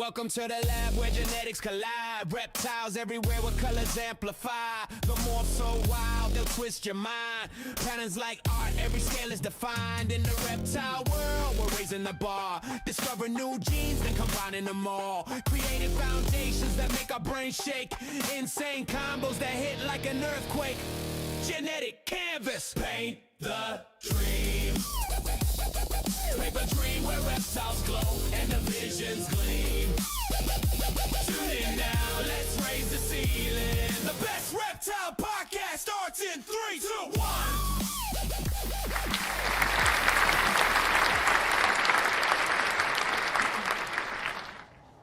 Welcome to the lab where genetics collide. Reptiles everywhere with colors amplify. The morph so wild, they'll twist your mind. Patterns like art, every scale is defined. In the reptile world, we're raising the bar. Discover new genes, then combining them all. Creating foundations that make our brains shake. Insane combos that hit like an earthquake. Genetic canvas, paint the dream. Paint the dream where reptiles glow and the visions gleam. Tune in now, let's raise the ceiling. The best reptile podcast starts in 3, 2, 1.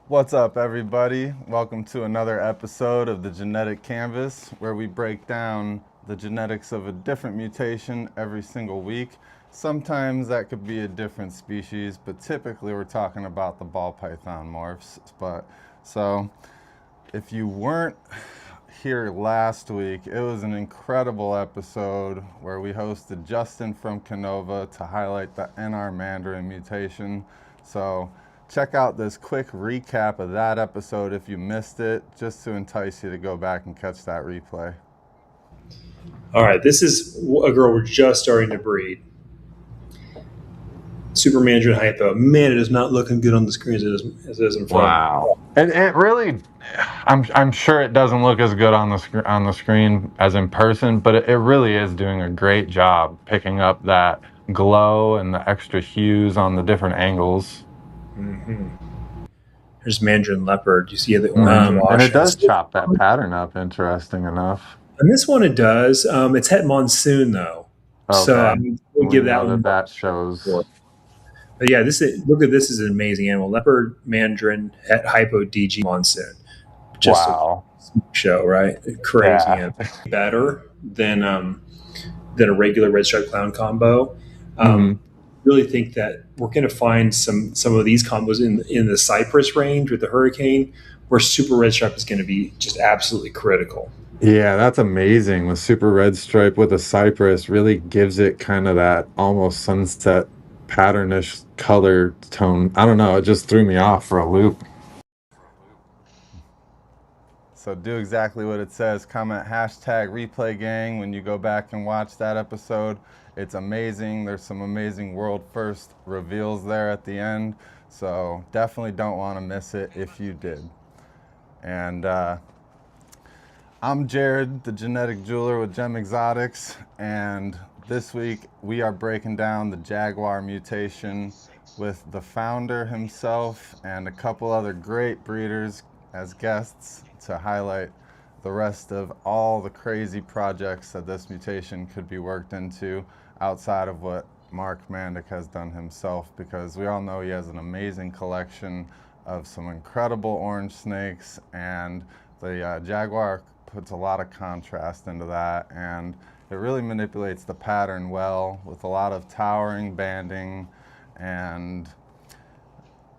What's up, everybody? Welcome to another episode of the Genetic Canvas, where we break down the genetics of a different mutation every single week. Sometimes that could be a different species, but typically we're talking about the ball python morphs. So if you weren't here last week, it was an incredible episode where we hosted Justin from Canova to highlight the NR Mandarin mutation. So check out this quick recap of that episode if you missed it, just to entice you to go back and catch that replay. All right, this is a girl we're just starting to breed. Super Mandarin hypo. Man, it is not looking good on the screen as it is in front. Wow. It really, I'm sure it doesn't look as good on the screen as in person, but it really is doing a great job picking up that glow and the extra hues on the different angles. Mm-hmm. There's Mandarin leopard. You see the orange wash. And it does chop that pattern up, interesting enough. And this one it does. It's het monsoon though. Okay. So we'll give that one. That shows. But yeah, look at this is an amazing animal. Leopard, Mandarin, het hypo, DG, monsoon. Just wow. A show, right? Crazy. Yeah. Better than a regular red stripe clown combo. Really think that we're going to find some of these combos in the Cypress range with the Hurricane, where super red stripe is going to be just absolutely critical. Yeah, that's amazing. The super red stripe with a Cypress really gives it kind of that almost sunset patternish color tone. I don't know, it just threw me off for a loop. So do exactly what it says. Comment #ReplayGang when you go back and watch that episode. It's amazing. There's some amazing world first reveals there at the end. So definitely don't want to miss it if you did. And I'm Jared, the genetic jeweler with Gem Exotics, and this week we are breaking down the Jaguar mutation with the founder himself and a couple other great breeders as guests to highlight the rest of all the crazy projects that this mutation could be worked into outside of what Mark Mandic has done himself, because we all know he has an amazing collection of some incredible orange snakes, and the Jaguar puts a lot of contrast into that, and it really manipulates the pattern well with a lot of towering banding, and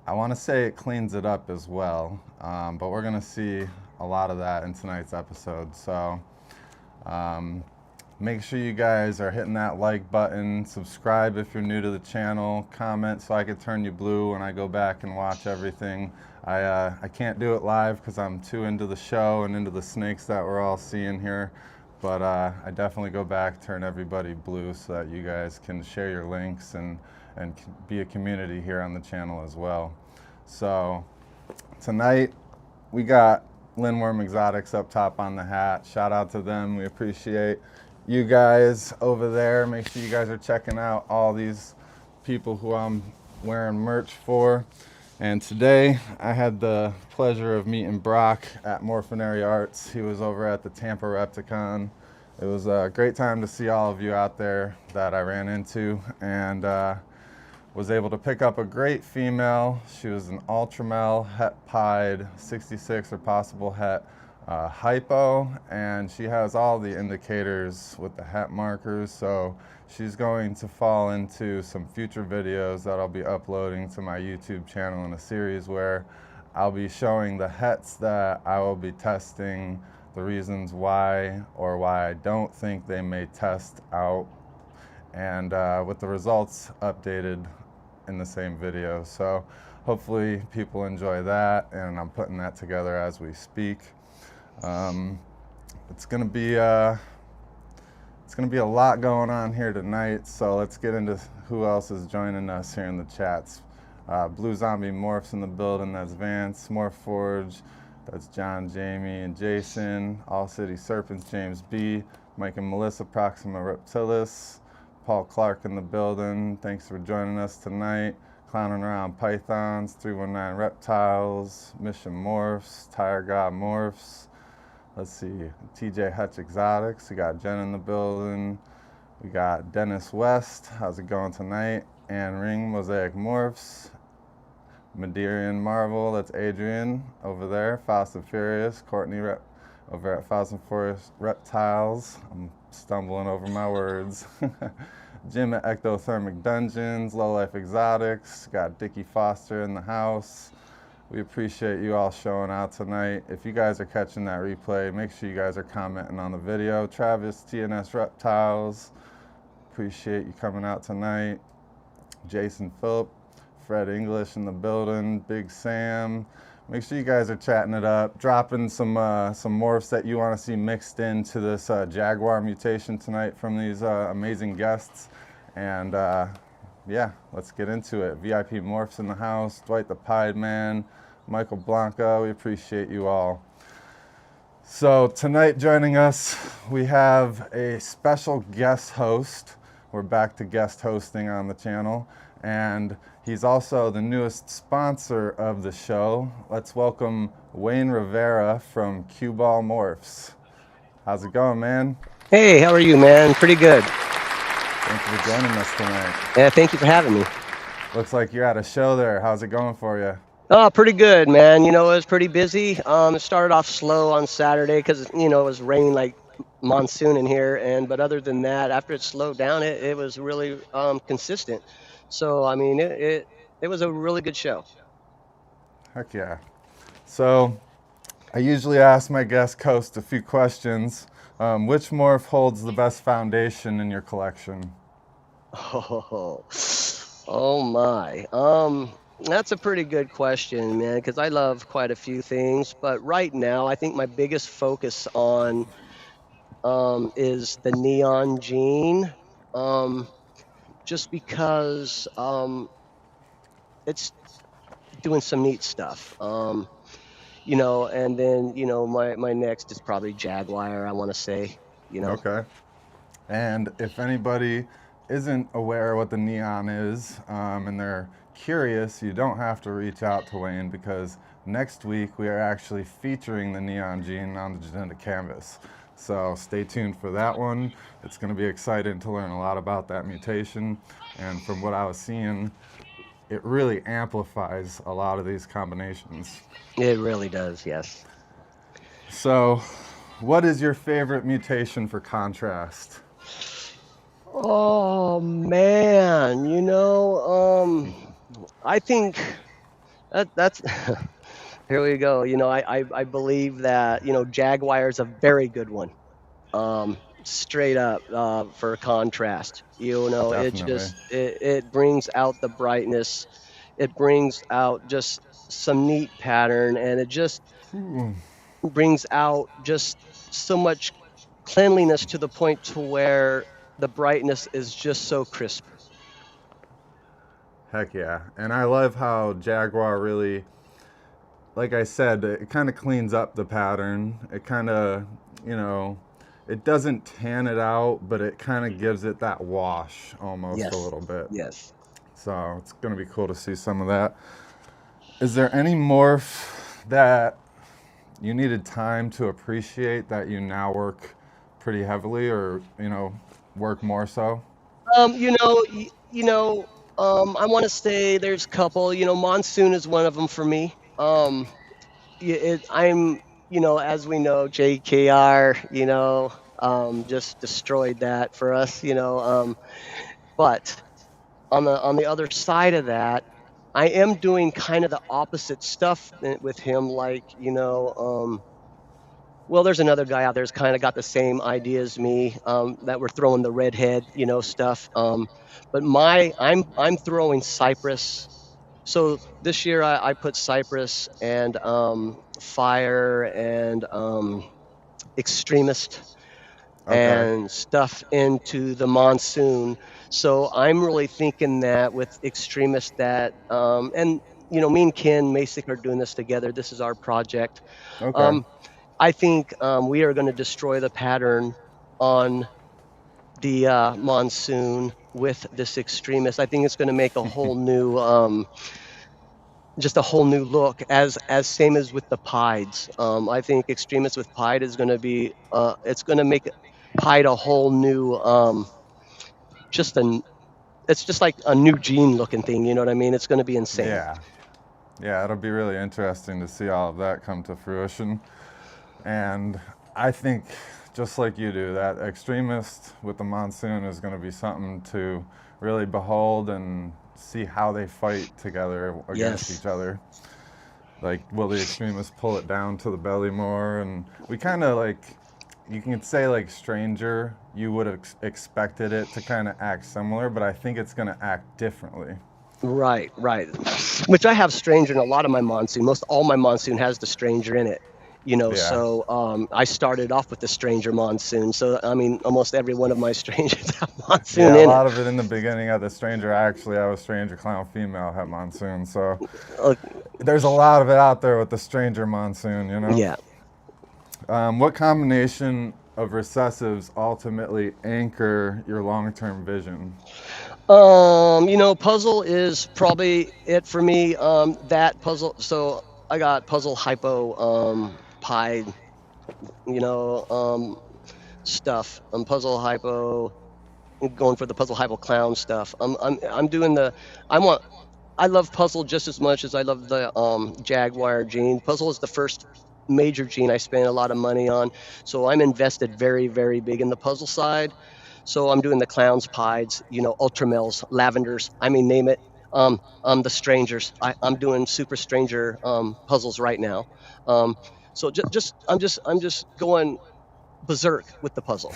I want to say it cleans it up as well, but we're going to see a lot of that in tonight's episode. So make sure you guys are hitting that like button, subscribe if you're new to the channel, comment so I can turn you blue when I go back and watch everything. I can't do it live because I'm too into the show and into the snakes that we're all seeing here, but I definitely go back, turn everybody blue so that you guys can share your links and be a community here on the channel as well. So tonight we got Lindworm Exotics up top on the hat. Shout out to them. We appreciate you guys over there. Make sure you guys are checking out all these people who I'm wearing merch for. And today I had the pleasure of meeting Brock at Morphinary Arts. He was over at the Tampa Repticon. It was a great time to see all of you out there that I ran into, and was able to pick up a great female. She was an ultramel het pied 66 or possible het hypo, and she has all the indicators with the het markers, so she's going to fall into some future videos that I'll be uploading to my YouTube channel in a series where I'll be showing the hets that I will be testing, the reasons why or why I don't think they may test out, and with the results updated in the same video. So hopefully people enjoy that, and I'm putting that together as we speak. It's gonna be a lot going on here tonight, so let's get into who else is joining us here in the chats. Blue Zombie Morphs in the building, that's Vance. Morph Forge, that's John, Jamie, and Jason. All City Serpents, James B. Mike and Melissa, Proxima Reptiles. Paul Clark in the building, thanks for joining us tonight. Clowning Around Pythons, 319 Reptiles, Mission Morphs, Tire God Morphs. Let's see, TJ Hutch Exotics. We got Jen in the building. We got Dennis West. How's it going tonight? Ann Ring, Mosaic Morphs. Maderian Marvel, that's Adrian over there. Fast and Furious, Courtney over at Fast and Furious Reptiles. I'm stumbling over my words. Jim at Ectothermic Dungeons, Low Life Exotics. Got Dickie Foster in the house. We appreciate you all showing out tonight. If you guys are catching that replay, make sure you guys are commenting on the video. Travis, TNS Reptiles, appreciate you coming out tonight. Jason Phillip, Fred English in the building, Big Sam. Make sure you guys are chatting it up, dropping some morphs that you want to see mixed into this Jaguar mutation tonight from these amazing guests. And yeah, let's get into it. VIP Morphs in the house, Dwight the Pied Man, Michael Blanca, we appreciate you all. So tonight joining us, we have a special guest host. We're back to guest hosting on the channel, and he's also the newest sponsor of the show. Let's welcome Wayne Rivera from Ball Morphs. How's it going, man? Hey, how are you, man? Pretty good. Thank you for joining us tonight. Yeah, thank you for having me. Looks like you're at a show there. How's it going for you? Oh, pretty good, man. You know, it was pretty busy. It started off slow on Saturday because, you know, it was raining like monsoon in here. But other than that, after it slowed down, it was really consistent. So, I mean, it was a really good show. Heck yeah. So, I usually ask my guest host a few questions. Which morph holds the best foundation in your collection? Oh my. That's a pretty good question, man, because I love quite a few things. But right now, I think my biggest focus on is the Neon Gene. Just because it's doing some neat stuff. You know, and then, you know, my next is probably Jaguar, I want to say, you know. Okay. And if anybody isn't aware what the Neon is, and they're curious, you don't have to reach out to Wayne, because next week we are actually featuring the Neon Gene on the genetic canvas. So stay tuned for that one. It's going to be exciting to learn a lot about that mutation. And from what I was seeing, it really amplifies a lot of these combinations. It really does, yes. So what is your favorite mutation for contrast? Oh, man, you know, I think that's... Here we go. You know, I believe that, you know, Jaguar is a very good one. Straight up for contrast. You know, Definitely. it brings out the brightness. It brings out just some neat pattern, and it just brings out just so much cleanliness to the point to where the brightness is just so crisp. Heck yeah. And I love how Jaguar really, like I said, it kind of cleans up the pattern. It kind of, you know, it doesn't tan it out, but it kind of gives it that wash almost. Yes. A little bit. Yes. So it's going to be cool to see some of that. Is there any morph that you needed time to appreciate that you now work pretty heavily, or, you know, work more so? You know, I want to say there's a couple. You know, Monsoon is one of them for me. I'm, you know, as we know, JKR, you know, just destroyed that for us, you know. But on the other side of that, I am doing kind of the opposite stuff with him, like, you know, well, there's another guy out there who's kind of got the same idea as me, that we're throwing the redhead, you know, stuff. But I'm throwing Cypress So this year I put cypress and fire and extremist and stuff into the monsoon. So I'm really thinking that with extremist that and me and Ken Masick are doing this together. This is our project. Okay. I think we are going to destroy the pattern on the monsoon with this extremist. I think it's going to make a whole new just a whole new look, as same as with the pieds. I think extremist with pied is going to be it's going to make pied a whole new just an it's just like a new gene looking thing, you know what I mean? It's going to be insane. Yeah, it'll be really interesting to see all of that come to fruition. And I think, just like you do, that extremist with the monsoon is going to be something to really behold and see how they fight together against each other. Like, will the extremists pull it down to the belly more? And we kind of like, you can say like Stranger, you would have expected it to kind of act similar, but I think it's going to act differently. Right. Which I have Stranger in a lot of my monsoon. Most all my monsoon has the Stranger in it. So I started off with the Stranger monsoon. So I mean, almost every one of my Strangers have monsoon in it. Yeah, a lot of it in the beginning of the Stranger. Actually, I was Stranger Clown Female had monsoon. So there's a lot of it out there with the Stranger monsoon. Yeah. What combination of recessives ultimately anchor your long-term vision? Puzzle is probably it for me. That puzzle. So I got puzzle hypo pied, stuff. Puzzle hypo, going for the puzzle hypo clown stuff. I'm doing the. I love puzzle just as much as I love the Jaguar gene. Puzzle is the first major gene I spent a lot of money on, so I'm invested very, very big in the puzzle side. So I'm doing the clowns, pieds, ultramels, lavenders. I mean, name it. The strangers. I'm doing super stranger puzzles right now. So I'm just going berserk with the puzzle.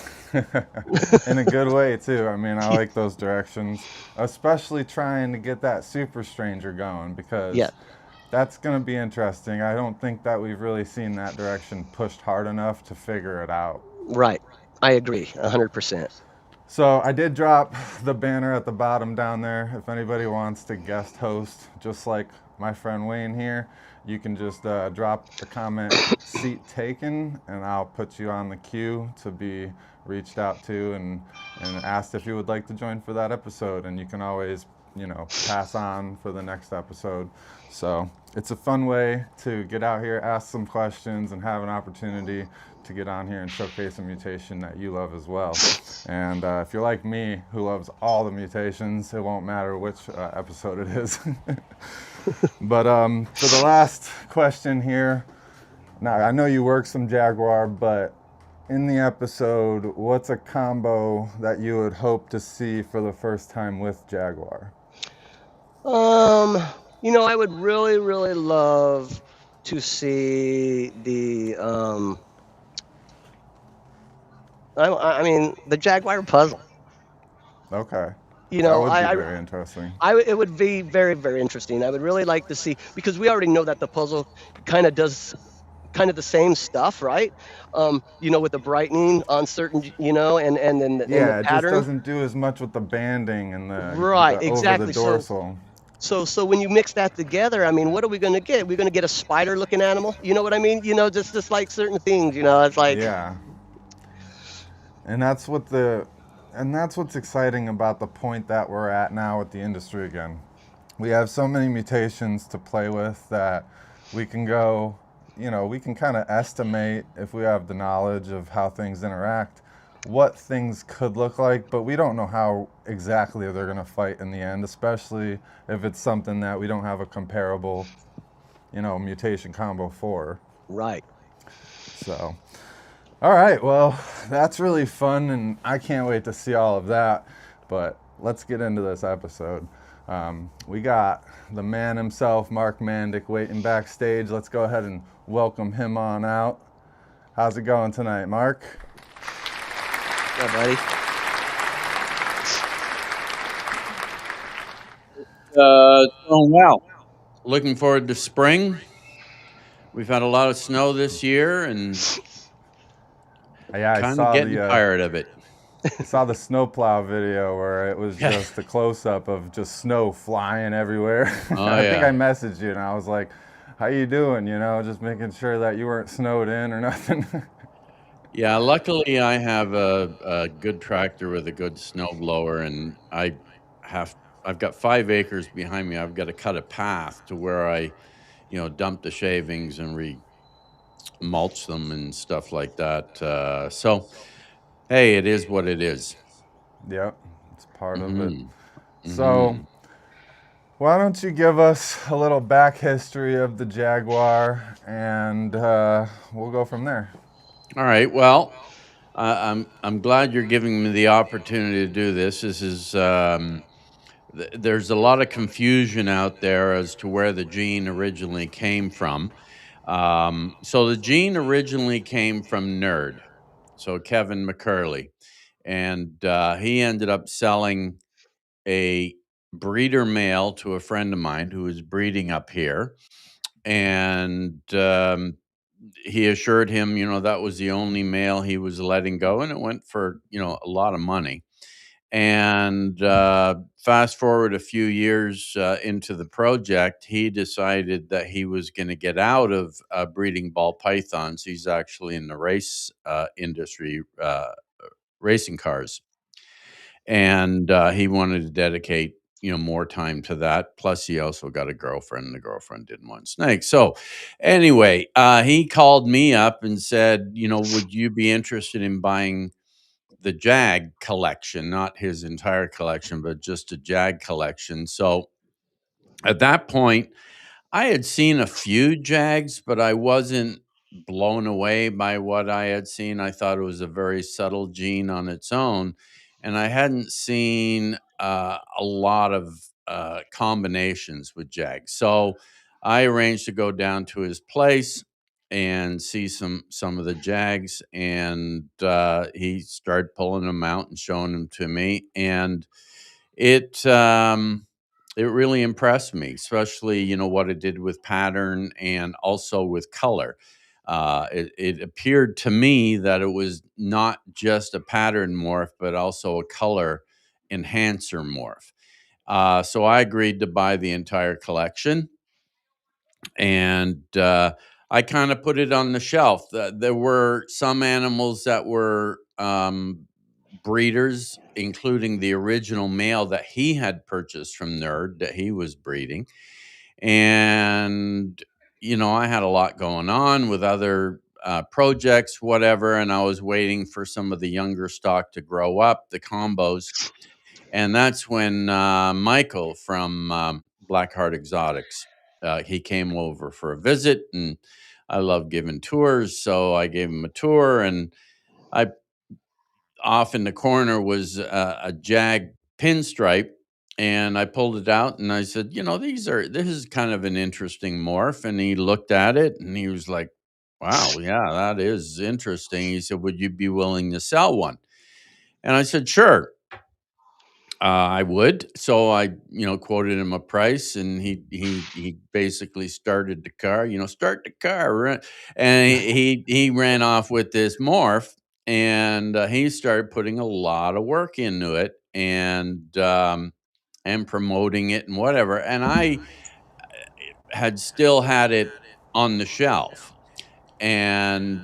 In a good way too. I mean, I like those directions, especially trying to get that super stranger going, because that's going to be interesting. I don't think that we've really seen that direction pushed hard enough to figure it out. Right. I agree 100%. So I did drop the banner at the bottom down there. If anybody wants to guest host, just like my friend Wayne here, you can just drop the comment "seat taken," and I'll put you on the queue to be reached out to and asked if you would like to join for that episode. And you can always, pass on for the next episode. So it's a fun way to get out here, ask some questions, and have an opportunity to get on here and showcase a mutation that you love as well. And if you're like me, who loves all the mutations, it won't matter which episode it is. But for the last question here, now I know you work some Jaguar, but in the episode, what's a combo that you would hope to see for the first time with Jaguar? I would really, really love to see the the Jaguar puzzle. Okay. That would be very interesting. It would be very, very interesting. I would really like to see, because we already know that the puzzle kind of does the same stuff, right? With the brightening on certain, and then the it pattern. Just doesn't do as much with the banding and the exactly over the dorsal. So when you mix that together, I mean, what are we going to get? We're going to get a spider-looking animal. You know what I mean? Just like certain things. It's like And that's what's exciting about the point that we're at now with the industry again. We have so many mutations to play with that we can go, we can kind of estimate, if we have the knowledge of how things interact, what things could look like, but we don't know how exactly they're going to fight in the end, especially if it's something that we don't have a comparable, mutation combo for. Right. So, all right, well, that's really fun, and I can't wait to see all of that, but let's get into this episode. We got the man himself, Mark Mandic, waiting backstage. Let's go ahead and welcome him on out. How's it going tonight, Mark? Yeah, buddy. Going well. looking forward to spring. We've had a lot of snow this year, and Yeah, I kind of saw getting the tired of it. I saw the snowplow video where it was just a close-up of just snow flying everywhere. Oh, I think yeah. I messaged you and I was like, how you doing? You know, just making sure that you weren't snowed in or nothing. Yeah, luckily I have a good tractor with a good snow blower, and I've got 5 acres behind me. I've got to cut a path to where I, dump the shavings and mulch them and stuff like that. So, hey, it is what it is. Yep, it's part of it. Mhm. So, Mhm. why don't you give us a little back history of the Jaguar, and we'll go from there. All right. Well, I'm glad you're giving me the opportunity to do this. This is there's a lot of confusion out there as to where the gene originally came from. So the gene originally came from Nerd, so Kevin McCurley, and he ended up selling a breeder male to a friend of mine who was breeding up here, and he assured him, that was the only male he was letting go, and it went for a lot of money. And fast forward a few years into the project, he decided that he was going to get out of breeding ball pythons. He's actually in the race industry, racing cars, and he wanted to dedicate more time to that. Plus, he also got a girlfriend, and the girlfriend didn't want snakes. So, anyway, he called me up and said, would you be interested in buying the Jag collection, not his entire collection, but just a Jag collection? So at that point, I had seen a few Jags, but I wasn't blown away by what I had seen. I thought it was a very subtle gene on its own, and I hadn't seen a lot of combinations with Jags. So I arranged to go down to his place and see some of the Jags, and he started pulling them out and showing them to me, and it it really impressed me, especially what it did with pattern and also with color. It appeared to me that it was not just a pattern morph, but also a color enhancer morph. So I agreed to buy the entire collection, and I kind of put it on the shelf. There were some animals that were breeders, including the original male that he had purchased from Nerd that he was breeding. And, I had a lot going on with other projects, whatever, and I was waiting for some of the younger stock to grow up, the combos. And that's when Michael from Blackheart Exotics, he came over for a visit, and I love giving tours. So I gave him a tour, and I off in the corner was a Jag pinstripe, and I pulled it out and I said, this is kind of an interesting morph. And he looked at it and he was like, wow, yeah, that is interesting. He said, would you be willing to sell one? And I said, sure. I would. So I, quoted him a price, and he basically started the car. Start the car, and he ran off with this morph, and he started putting a lot of work into it, and promoting it and whatever. And I had still had it on the shelf, and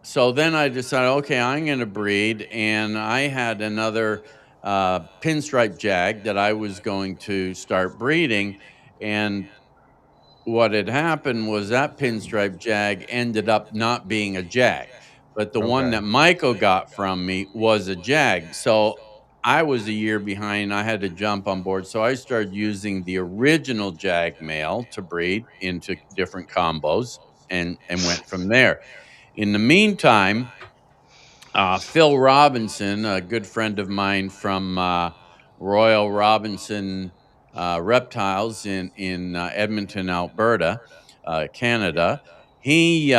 so then I decided, okay, I'm going to breed, and I had another pinstripe Jag that I was going to start breeding, and what had happened was that pinstripe Jag ended up not being a Jag, but the one Okay. that Michael got from me was a Jag. So I was a year behind. I had to jump on board. So I started using the original Jag male to breed into different combos, and went from there. In the meantime, Phil Robinson, a good friend of mine from Royal Robinson Reptiles in Edmonton, Alberta, Canada, he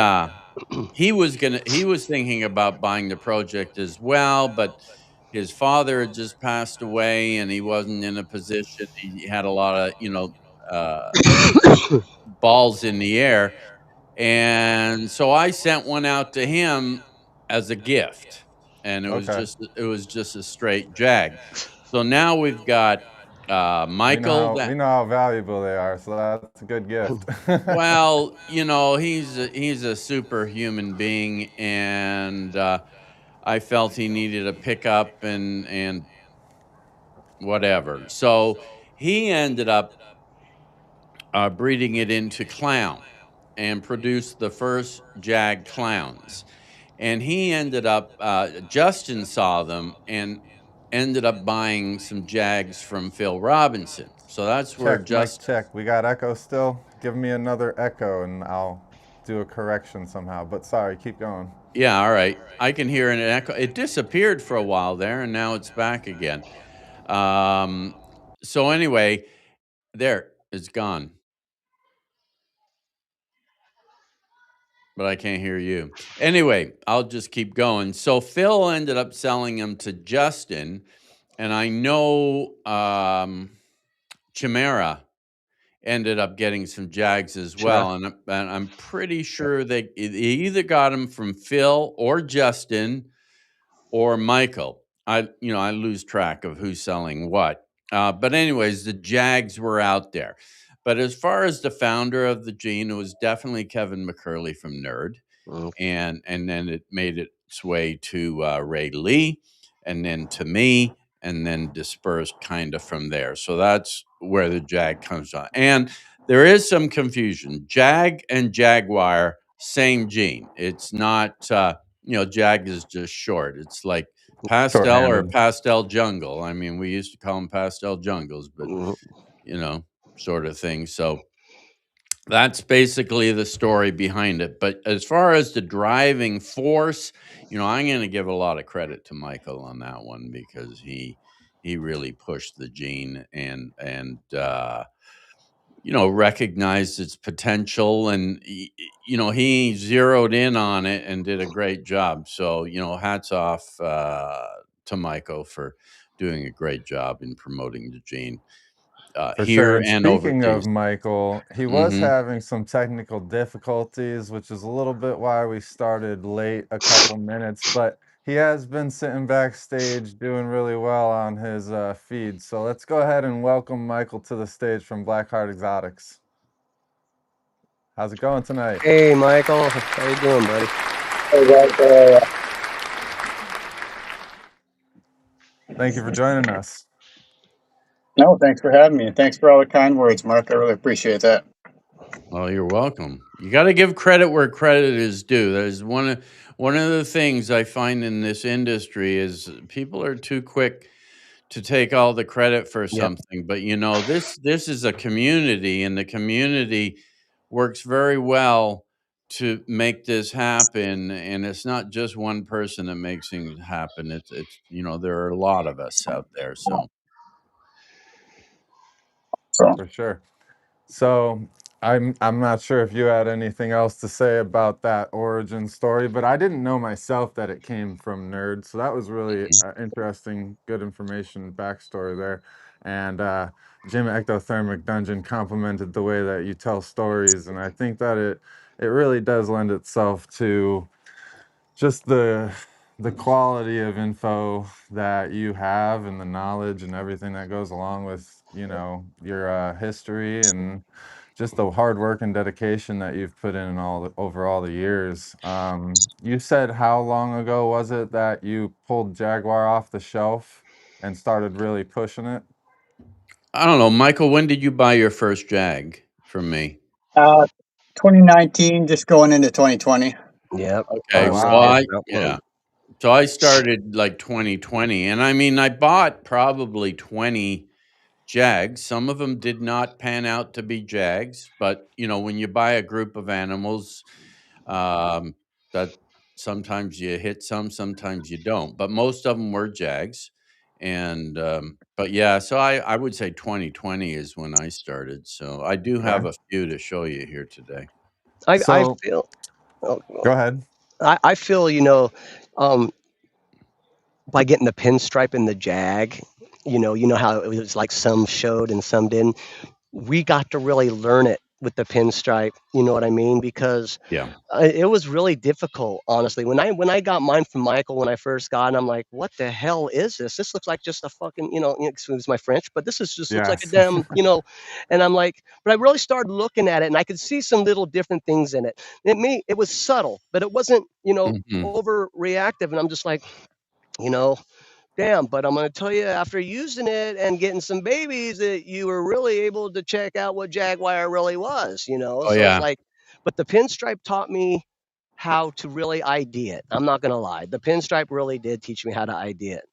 was thinking about buying the project as well, but his father had just passed away, and he wasn't in a position. He had a lot of balls in the air. And so I sent one out to him as a gift, and it was Okay. just a straight jag. So now we've got Michael. We know how valuable they are, so that's a good gift. Well, he's a superhuman being, and I felt he needed a pickup and whatever. So he ended up breeding it into clown and produced the first jag clowns. And he ended up, Justin saw them and ended up buying some jags from Phil Robinson. So that's where Check, Mike, Justin. check. We got echo still? Give me another echo and I'll do a correction somehow. But sorry, keep going. Yeah, all right. I can hear an echo. It disappeared for a while there, and now it's back again. So anyway, there, it's gone. But I can't hear you. Anyway, I'll just keep going. So Phil ended up selling them to Justin, and I know Chimera ended up getting some jags as well. And I'm pretty sure they either got them from Phil or Justin or Michael. I lose track of who's selling what. But anyways, the jags were out there. But as far as the founder of the gene, it was definitely Kevin McCurley from Nerd. And then it made its way to Ray Lee, and then to me, and then dispersed kind of from there. So that's where the jag comes from. And there is some confusion. Jag and Jaguar, same gene. It's not, Jag is just short. It's like pastel or pastel jungle. I mean, we used to call them pastel jungles, but, sort of thing. So that's basically the story behind it. But as far as the driving force, I'm going to give a lot of credit to Michael on that one, because he really pushed the gene and recognized its potential, and he zeroed in on it and did a great job. So hats off to Michael for doing a great job in promoting the gene. For here sure. And and speaking overseas. of Michael, he was having some technical difficulties, which is a little bit why we started late a couple minutes, but he has been sitting backstage doing really well on his feed. So let's go ahead and welcome Michael to the stage from Blackheart Exotics. How's it going tonight? Hey, Michael. How you doing, buddy? Hey, guys. Thank you for joining us. No, thanks for having me. And thanks for all the kind words, Mark. I really appreciate that. Well, you're welcome. You got to give credit where credit is due. There's one of the things I find in this industry is people are too quick to take all the credit for something. But this is a community, and the community works very well to make this happen. And it's not just one person that makes things happen. It's there are a lot of us out there. So For sure. So I'm not sure if you had anything else to say about that origin story, but I didn't know myself that it came from Nerd. So that was really interesting, good information, backstory there. And Jim Ectothermic Dungeon complimented the way that you tell stories, and I think that it really does lend itself to just the quality of info that you have and the knowledge and everything that goes along with your history and just the hard work and dedication that you've put in over all the years. You said, how long ago was it that you pulled Jaguar off the shelf and started really pushing it? I don't know, Michael, when did you buy your first Jag from me? 2019, just going into 2020. Yep. Okay. Wow. So I started like 2020, and I mean, I bought probably 20 Jags. Some of them did not pan out to be Jags, but when you buy a group of animals, that sometimes you hit some, sometimes you don't, but most of them were Jags. And but yeah, so I would say 2020 is when I started. So I do have a few to show you here today. I feel. Go ahead. I feel by getting the pinstripe in the Jag, you know how it was like some showed and some didn't. we got to really learn it with the pinstripe. You know what I mean? Because Yeah. it was really difficult, honestly. When I got mine from Michael when I first got it, I'm like, what the hell is this? This looks like just a fucking, excuse my French, but this is just looks like a Yes. damn, and I'm like, but I really started looking at it and I could see some little different things in it. It was subtle, but it wasn't, overreactive. And I'm just like, damn, but I'm going to tell you, after using it and getting some babies, that you were really able to check out what Jaguar really was, Oh So it's yeah. like, but the pinstripe taught me how to really ID it. I'm not going to lie. The pinstripe really did teach me how to ID it.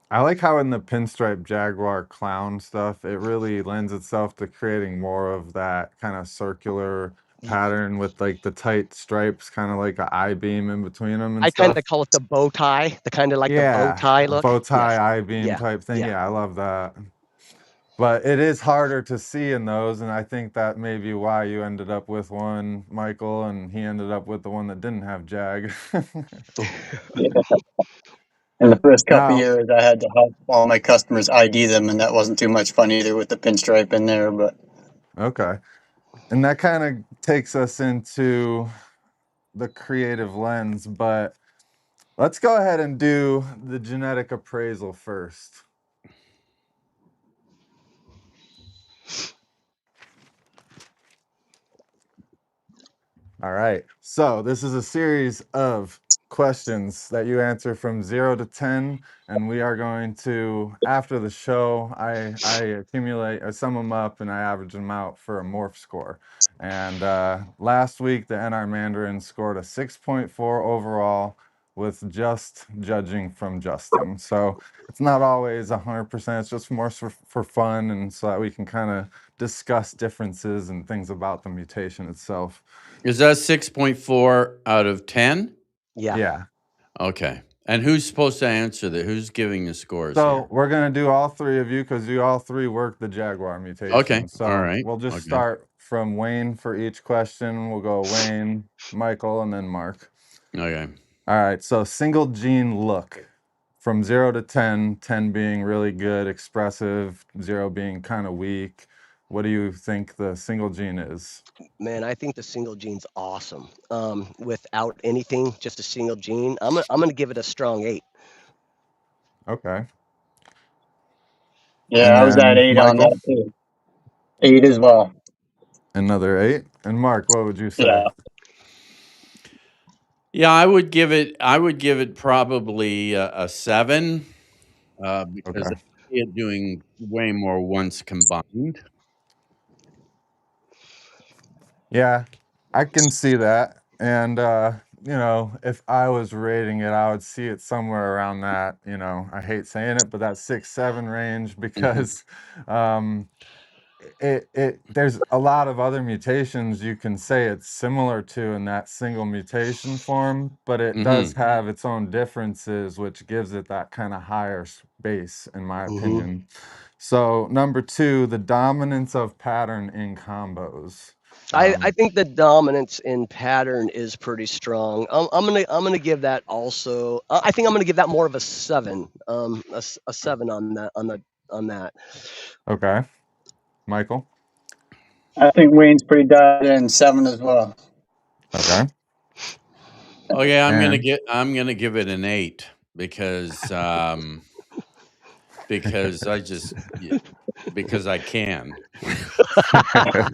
I like how in the pinstripe Jaguar clown stuff, it really lends itself to creating more of that kind of circular pattern with like the tight stripes, kind of like an I-beam in between them and I kind stuff. of call it the bow tie, the kind of like the bow Yeah, tie a look. bow tie Yes. I-beam Yeah. type thing. Yeah. Yeah, I love that. But it is harder to see in those, and I think that may be why you ended up with one, Michael, and he ended up with the one that didn't have Jag. Yeah. In the first couple Now, years, I had to help all my customers ID them, and that wasn't too much fun either with the pinstripe in there. But okay. And that kind of takes us into the creative lens, but let's go ahead and do the genetic appraisal first. All right. So this is a series of questions that you answer from 0 to 10, and we are going to, after the show, I sum them up and I average them out for a morph score. And last week, the NR Mandarin scored a 6.4 overall with just judging from Justin. So it's not always 100%. It's just more for fun and so that we can kind of discuss differences and things about the mutation itself. Is that 6.4 out of 10? Yeah. Yeah. Okay. And who's supposed to answer that? Who's giving the scores So here? we're gonna do all three of you because you all three work the Jaguar mutation. Okay. So All right. we'll just Okay. start from Wayne for each question. We'll go Wayne, Michael, and then Mark. Okay. All right. So single gene look from 0 to 10, 10 being really good, expressive, 0 being kind of weak. What do you think the single gene is? Man, I think the single gene's awesome. Without anything, just a single gene, I'm gonna give it a strong 8. Okay. yeah, And I was at then 8 on Michael, that too. 8 as well. another 8. And Mark, what would you say? Yeah. Yeah, I would give it probably a 7 because Okay. I see it doing way more once combined. Yeah, I can see that. And, if I was rating it, I would see it somewhere around that, I hate saying it, but that 6, 7 range because there's a lot of other mutations you can say it's similar to in that single mutation form, but it does have its own differences, which gives it that kind of higher base, in my opinion. So, number 2, the dominance of pattern in combos. I think the dominance in pattern is pretty strong. I'm gonna give that also. I think I'm gonna give that more of a 7. A 7 on that. Okay, Michael. I think Wayne's pretty dialed in, 7 as well. Okay. Okay, I'm And gonna give it an 8 because because I can. I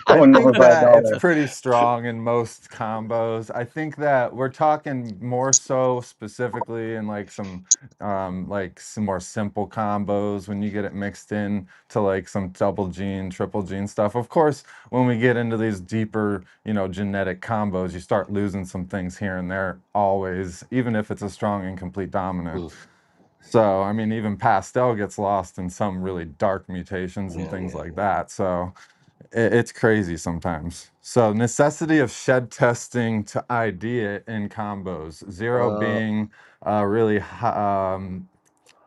Going over think by a that it's dollar. pretty strong in most combos. I think that we're talking more so specifically in like some more simple combos when you get it mixed in to like some double gene, triple gene stuff. Of course, when we get into these deeper, genetic combos, you start losing some things here and there always, even if it's a strong incomplete dominant. So, I mean, even pastel gets lost in some really dark mutations and things like that. So, it's crazy sometimes. So, necessity of shed testing to ID it in combos. 0 being really high,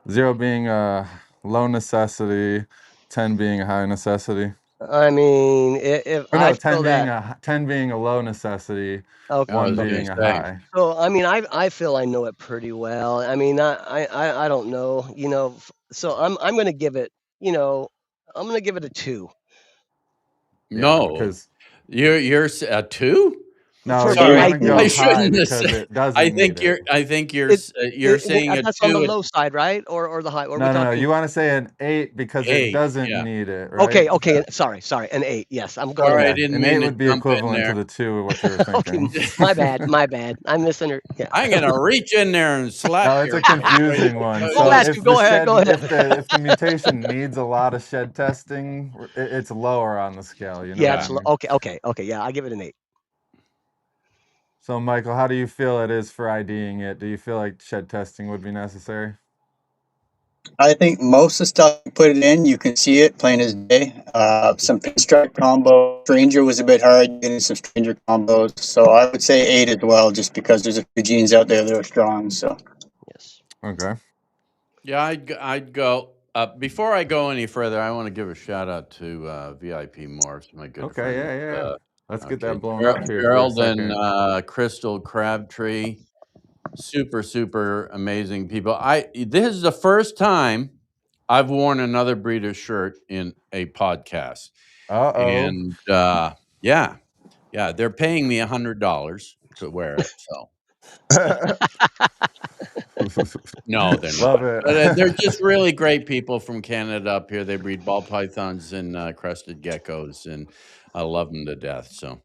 0 being a low necessity, 10 being a high necessity. I mean, if Or I no, 10 feel being that. 10 being a low necessity, Okay. I 1 was gonna being a say. high. So I mean, I feel I know it pretty well. I mean, I don't know, so I'm going to give it, gonna give it a 2. No, because you're a 2. no, For you Sorry. want to go I high shouldn't have because said. it doesn't need it. I think you're it, you're saying a that's on the 2 low side, right? Or the high? Or are we No, no, no. talking? You want to say an 8 because it 8. doesn't Yeah. need it, right? Okay, okay. Sorry, an 8. Yes, I'm going. Sorry, I Yeah, didn't an 8 mean to would be jump in equivalent to there. the 2 of what you were Okay, thinking. my bad. I'm missing. Yeah. I'm gonna reach in there and slap No, it's your a confusing one. I'll So ask you. if the Go ahead. shed, Go ahead. if the mutation needs a lot of shed testing, it's lower on the scale. You know Yeah, what I mean? okay. Yeah, I give it an 8. So Michael, how do you feel it is for IDing it? Do you feel like shed testing would be necessary? I think most of the stuff you put it in, you can see it plain as day. Some pinstripe combo. Stranger was a bit hard getting some stranger combos. So I would say 8 as well, just because there's a few genes out there that are strong. So Yes. Okay. Yeah, I'd go. Before I go any further, I want to give a shout out to VIP Morphs, my good Okay. friend. Yeah. Let's get Okay, that blown up here for a Gerald and second. Crystal Crabtree, super amazing people. This is the first time I've worn another breeder's shirt in a podcast, Uh-oh. and yeah, they're paying me $100 to wear it. So no, they're not. Love it. But they're just really great people from Canada up here. They breed ball pythons and crested geckos, and I love them to death. So.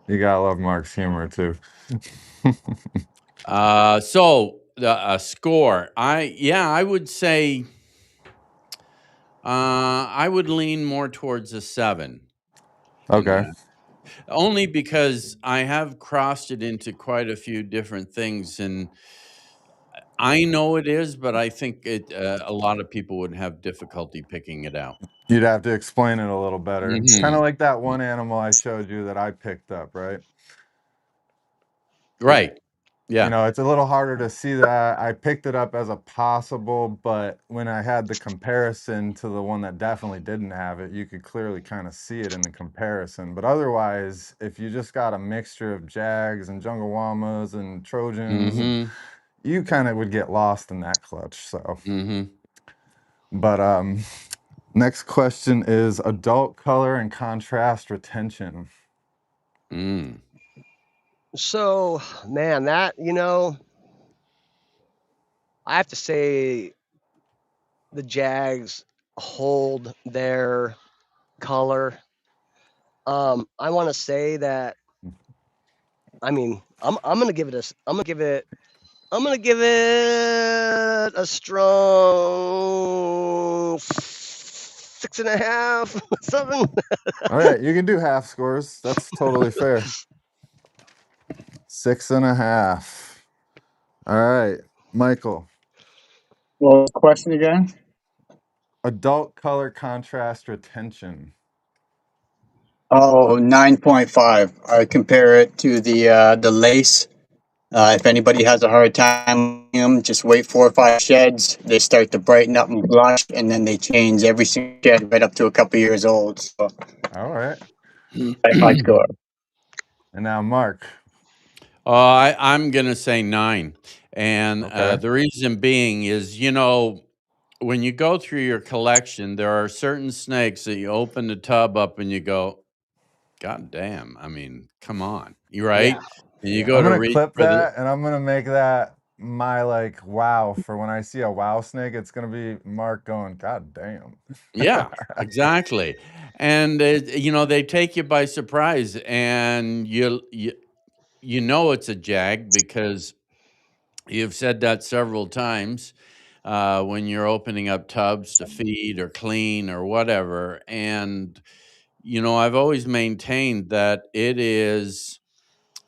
You gotta love Mark's humor too. So the score, I would say, I would lean more towards a 7. in Okay. that. Only because I have crossed it into quite a few different things, and I know it is, but I think a lot of people would have difficulty picking it out. You'd have to explain it a little better. Kind of Mhm. like that one animal I showed you that I picked up, right? Right. You Yeah. know, it's a little harder to see that. I picked it up as a possible, but when I had the comparison to the one that definitely didn't have it, you could clearly kind of see it in the comparison. But otherwise, if you just got a mixture of Jags and Jungle Llamas and Trojans, Mm-hmm. you kind of would get lost in that clutch. So, Mm-hmm. but next question is adult color and contrast retention. Mm. So, man, that I have to say, the Jags hold their color. I want to say that. I mean, I'm gonna give it a strong 6.5, 7. All right, you can do half scores. That's totally fair. 6.5. All right, Michael. what was the question again? Adult color contrast retention. Oh, 9.5. I compare it to the lace. If anybody has a hard time, just wait 4 or 5 sheds. They start to brighten up and blush, and then they change every single shed right up to a couple years old. So All right. high score. And now Mark. I'm gonna say 9, and Okay. the reason being is, when you go through your collection, there are certain snakes that you open the tub up and you go, God damn, I mean, come on. You right? And you go I'm to gonna reach clip for the that and I'm gonna make that my like wow for when I see a wow snake. It's gonna be Mark going, God damn. Yeah, exactly. And they take you by surprise, and you know it's a jag because you've said that several times when you're opening up tubs to feed or clean or whatever. And I've always maintained that it is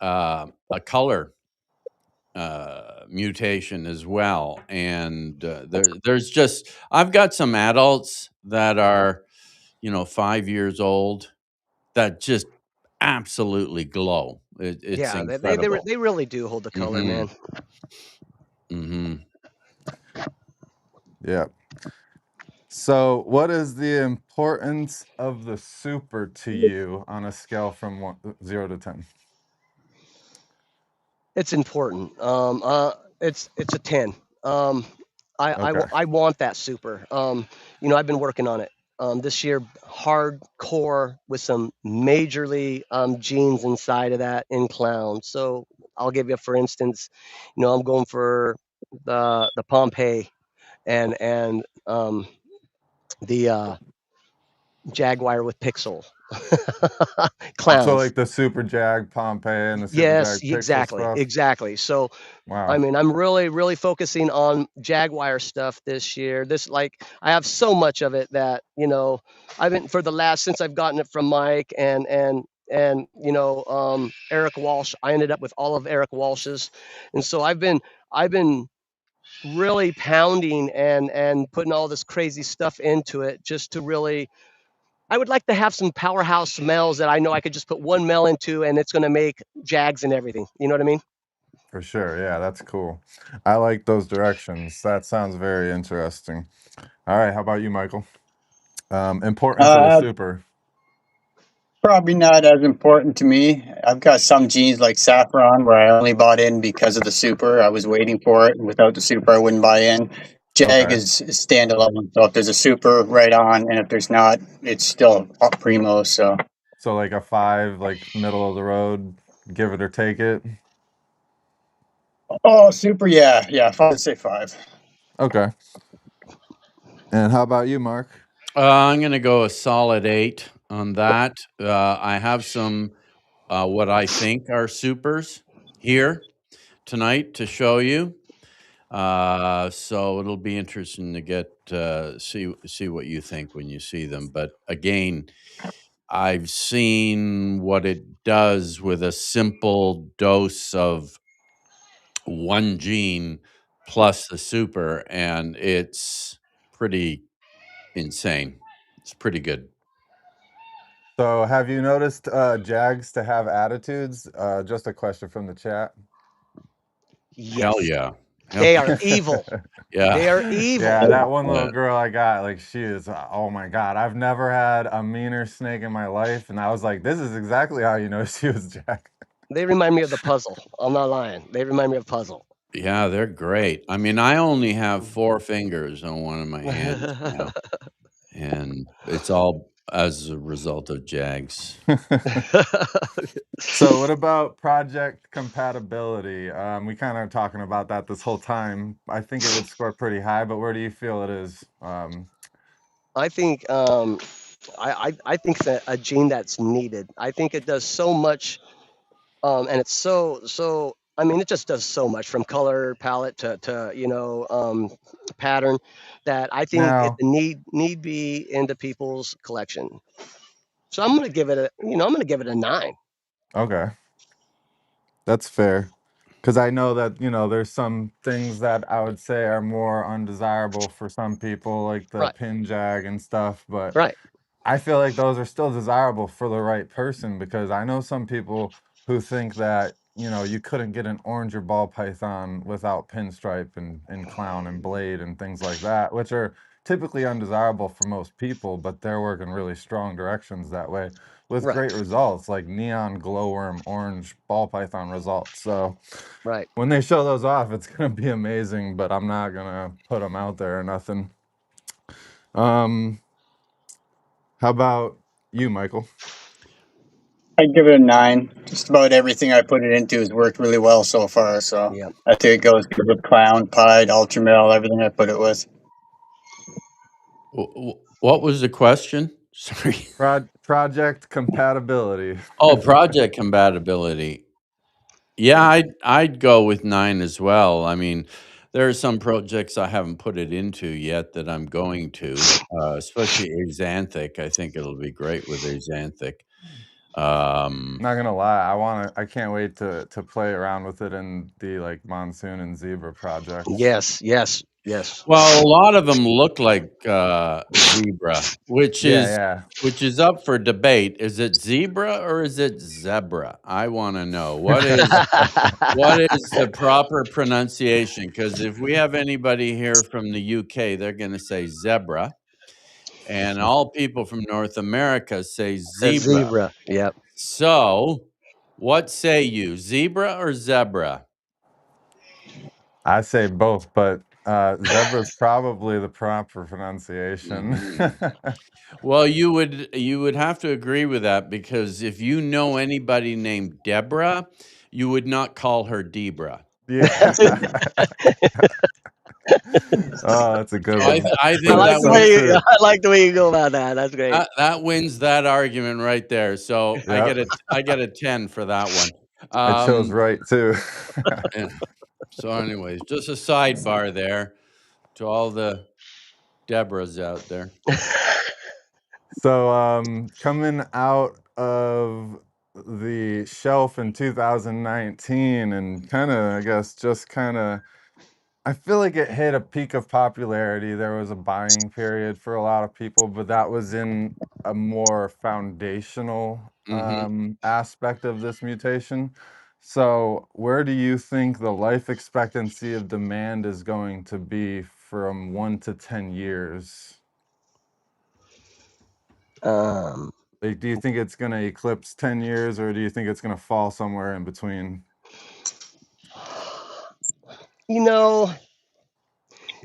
a color mutation as well. And there's just I've got some adults that are 5 years old that just absolutely glow. It's Yeah, they incredible. really do hold the color, Hmm. man. Hmm. Yeah. So what is the importance of the super to you on a scale from 0 to 10? It's important. It's a 10. Okay. I want that super. I've been working on it. this year hardcore with some majorly genes inside of that in clown. So I'll give you, for instance, I'm going for the Pompeii and the Jaguar with Pixel So clowns. like the Super Jag Pompeii and the Super Yes, Jag Pixel exactly, stuff. exactly. So Wow. I mean, I'm really focusing on Jaguar stuff this year. I have so much of it that I've been since I've gotten it from Mike and Eric Walsh. I ended up with all of Eric Walsh's, and so I've been really pounding and putting all this crazy stuff into it just to really. I would like to have some powerhouse males that I know I could just put one male into, and it's going to make Jags and everything. You know what I mean? For sure. Yeah, that's cool. I like those directions. That sounds very interesting. All right. How about you, Michael? Importance of the Uh, super. Probably not as important to me. I've got some genes like saffron where I only bought in because of the super. I was waiting for it. Without the super, I wouldn't buy in. Jag Okay. is standalone. So if there's a super, right on, and if there's not, it's still up primo. So So like a 5, like middle of the road, give it or take it. oh, super, yeah, I'd say 5. Okay. And how about you, Mark? I'm going to go a solid 8 on that. I have some what I think are supers here tonight to show you. So it'll be interesting to get see what you think when you see them. But again, I've seen what it does with a simple dose of one gene plus the super, and it's pretty insane. It's pretty good. So have you noticed Jags to have attitudes? Just a question from the chat. Hell Yes, yeah. they are evil. Yeah. They are evil. Yeah, that one Yeah. little girl I got, like she is, oh my God, I've never had a meaner snake in my life. And I was like, this is exactly how you know she was Jag. They remind me of the puzzle. I'm not lying. They remind me of puzzle. Yeah, they're great. I mean, I only have 4 fingers on one of my hands now, and it's all as a result of Jags. So what about project compatibility? We kind of talking about that this whole time. I think it would score pretty high, but where do you feel it is? I think I think it's a gene that's needed. I think it does so much, and it's so. I mean, it just does so much from color palette to pattern that I think it Now, need be into people's collection. So I'm gonna give it a 9. okay, that's fair. Because I know that, there's some things that I would say are more undesirable for some people, like the Right, pin jag and stuff, but right, I feel like those are still desirable for the right person, because I know some people who think that, you couldn't get an oranger ball python without pinstripe and clown and blade and things like that, which are typically undesirable for most people, but they're working really strong directions that way with right, great results, like neon glowworm orange ball python results. So right. when they show those off, it's gonna be amazing, but I'm not gonna put them out there or nothing. How about you, Michael? I'd give it a 9. Just about everything I put it into has worked really well so far. So Yep. I think it goes good with clown, pied, ultramel, everything I put it with. What was the question? Sorry. Project compatibility. Oh, project compatibility. Yeah, I'd go with 9 as well. I mean, there are some projects I haven't put it into yet that I'm going to, especially Axanthic. I think it'll be great with Axanthic. Not gonna lie, I can't wait to play around with it in the like monsoon and zebra projects. Yes, yes, yes. Well, a lot of them look like zebra, which Yeah. is up for debate. Is it zebra or is it zebra? I want to know what is the proper pronunciation, because if we have anybody here from the UK, they're going to say zebra, and all people from North America say A zebra. zebra. Yep. So, what say you, zebra or zebra? I say both, but Zebra is probably the proper pronunciation. Well, you would have to agree with that, because if you know anybody named Deborah, you would not call her Debra. Yeah. Oh, that's a good So one. I I think like that the so way true. I like the way you go about that. That's great. that wins that argument right there. So Yep. I get a 10 for that one. I chose right too. Yeah. So anyways, just a sidebar there to all the Deborahs out there. So coming out of the shelf in 2019 and kind of, I guess, just kind of, I feel like it hit a peak of popularity. There was a buying period for a lot of people, but that was in a more foundational aspect of this mutation. So where do you think the life expectancy of demand is going to be from 1 to 10 years? Like, do you think it's going to eclipse 10 years, or do you think it's going to fall somewhere in between? You know,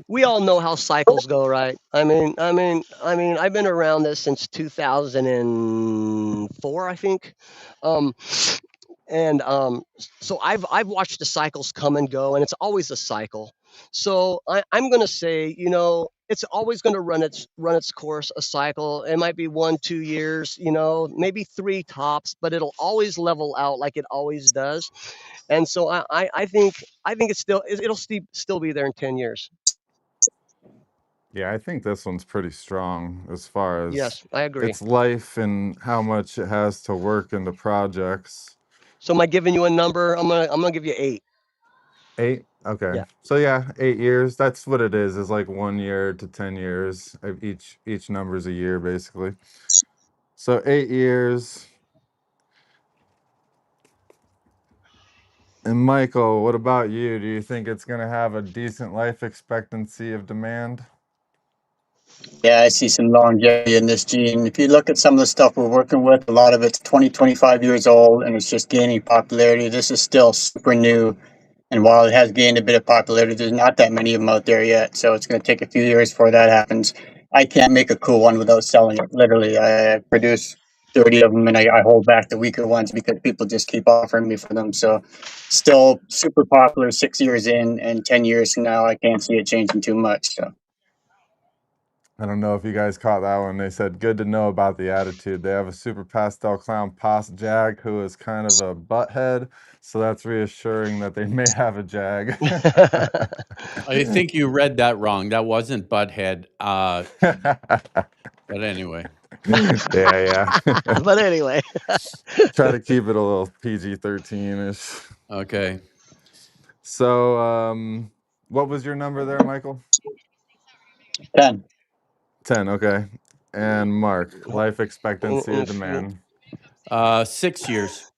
we all know how cycles go, right? I've been around this since 2004, I think. Um, so I've watched the cycles come and go, and it's always a cycle. So I'm going to say, it's always going to run its course, a cycle. It might be 1-2 years, maybe 3 tops, but it'll always level out like it always does. And so I think it'll still be there in 10 years. Yeah, I think this one's pretty strong as far as Yes, I agree. its life and how much it has to work into projects. So am I giving you a number? I'm gonna give you 8. 8? Okay. Yeah. So yeah, 8 years. That's what it is like 1 year to 10 years. Each number's a year basically. So 8 years. And Michael, what about you? Do you think it's going to have a decent life expectancy of demand? Yeah, I see some longevity in this gene. If you look at some of the stuff we're working with, a lot of it's 20, 25 years old, and it's just gaining popularity. This is still super new. And while it has gained a bit of popularity, there's not that many of them out there yet. So it's going to take a few years before that happens. I can't make a cool one without selling it. Literally, I produce 30 of them, and I hold back the weaker ones because people just keep offering me for them. So still super popular 6 years in, and 10 years from now, I can't see it changing too much. So. I don't know if you guys caught that one. They said, good to know about the attitude. They have a super pastel clown Pos Jag who is kind of a butthead. So that's reassuring that they may have a Jag. I think you read that wrong. That wasn't Butthead. But anyway. Yeah. But anyway. Try to keep it a little PG-13-ish. Okay. So what was your number there, Michael? 10. 10, okay. And Mark, life expectancy of demand? 6 years.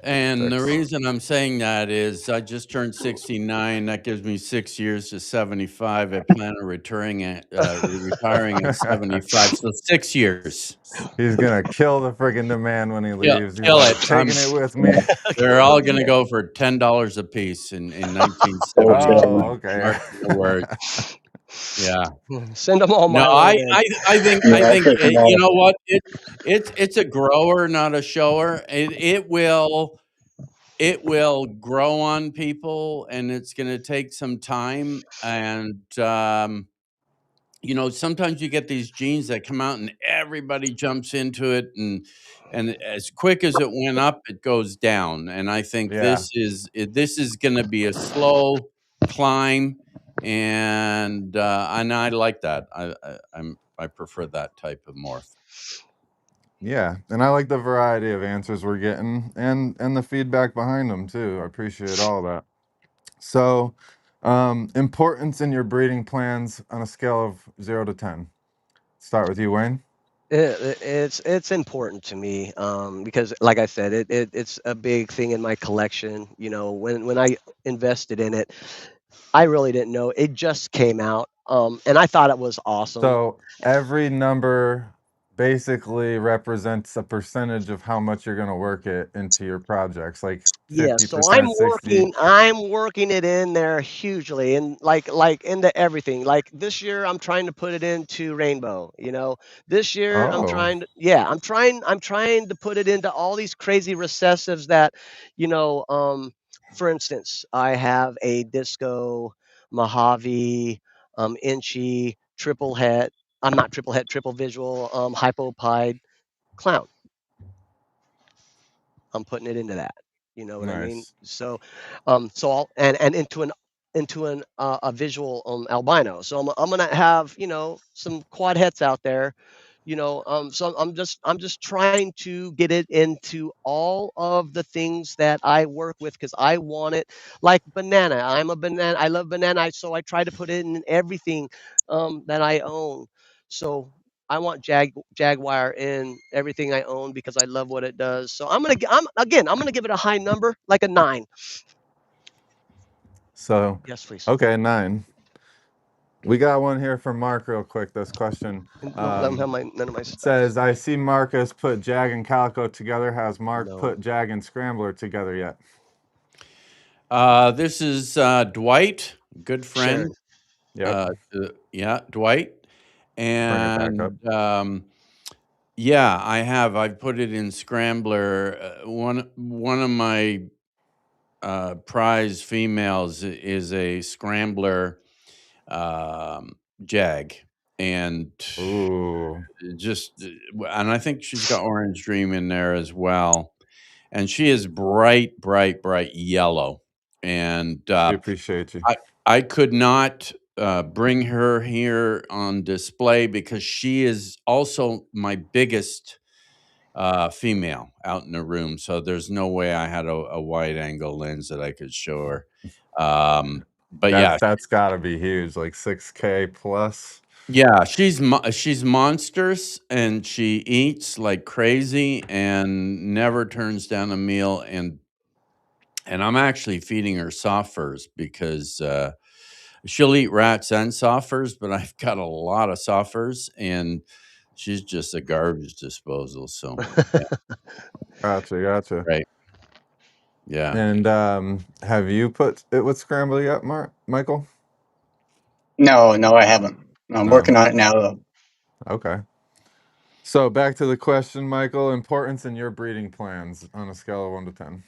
And the reason I'm saying that is I just turned 69. That gives me 6 years to 75. I plan on retiring at 75. So 6 years. He's gonna kill the friggin' demand when he leaves. Kill He's it. Taking it with me. They're all going to go for $10 a piece in 1970. Oh, okay. Mark my words. Yeah. Send them all my No, way. I think you know what? It's a grower, not a shower. It will grow on people, and it's going to take some time. And sometimes you get these genes that come out, and everybody jumps into it, and as quick as it went up, it goes down. And I think this is going to be a slow climb. And I like that. I prefer that type of morph. Yeah, and I like the variety of answers we're getting and the feedback behind them too. I appreciate all that. So, importance in your breeding plans on a scale of 0 to 10. Start with you, Wayne. It's important to me because, like I said, it's a big thing in my collection. When I invested in it, I really didn't know. It just came out, and I thought it was awesome. So every number basically represents a percentage of how much you're going to work it into your projects, like Yeah, so 50%, 60. I'm working it in there hugely, and like into everything. Like this year I'm trying to put it into rainbow, you know. This year Oh, I'm trying to put it into all these crazy recessives that, you know, for instance, I have a disco Mojave inchy triple het, I'm not triple het, triple visual hypopide clown. I'm putting it into that. You know what I mean? nice. So, so I'll and into an a visual albino. So I'm gonna have, you know, some quad hets out there. You know, so I'm just trying to get it into all of the things that I work with because I want it like banana. I'm a banana. I love banana. So I try to put it in everything that I own. So I want Jaguar in everything I own because I love what it does. So I'm gonna give it a high number, like a 9. So, Yes, please. okay, 9. We got one here from Mark real quick. This question And don't let them have none of my specs. says, I see Marcus put Jag and Calico together. Has Mark No. put Jag and Scrambler together yet? This is Dwight, good friend. Sharon. Yep. Yeah, Dwight. Bring it back up. And yeah, I have. I've put it in Scrambler. One of my prize females is a Scrambler Jag, and Ooh, and I think she's got Orange Dream in there as well, and she is bright, bright, bright yellow, and we appreciate you. I could not bring her here on display because she is also my biggest female out in the room. So there's no way I had a wide angle lens that I could show her. But yeah, That's got to be huge, like 6K plus. yeah, she's monstrous and she eats like crazy and never turns down a meal. And I'm actually feeding her soft furs because she'll eat rats and soft furs, but I've got a lot of soft furs and she's just a garbage disposal. So Gotcha. right, yeah. And have you put it with Scrambler yet, Michael? No, I haven't. I'm No. working on it now, though. Okay. So back to the question, Michael. Importance in your breeding plans on a scale of 1 to 10.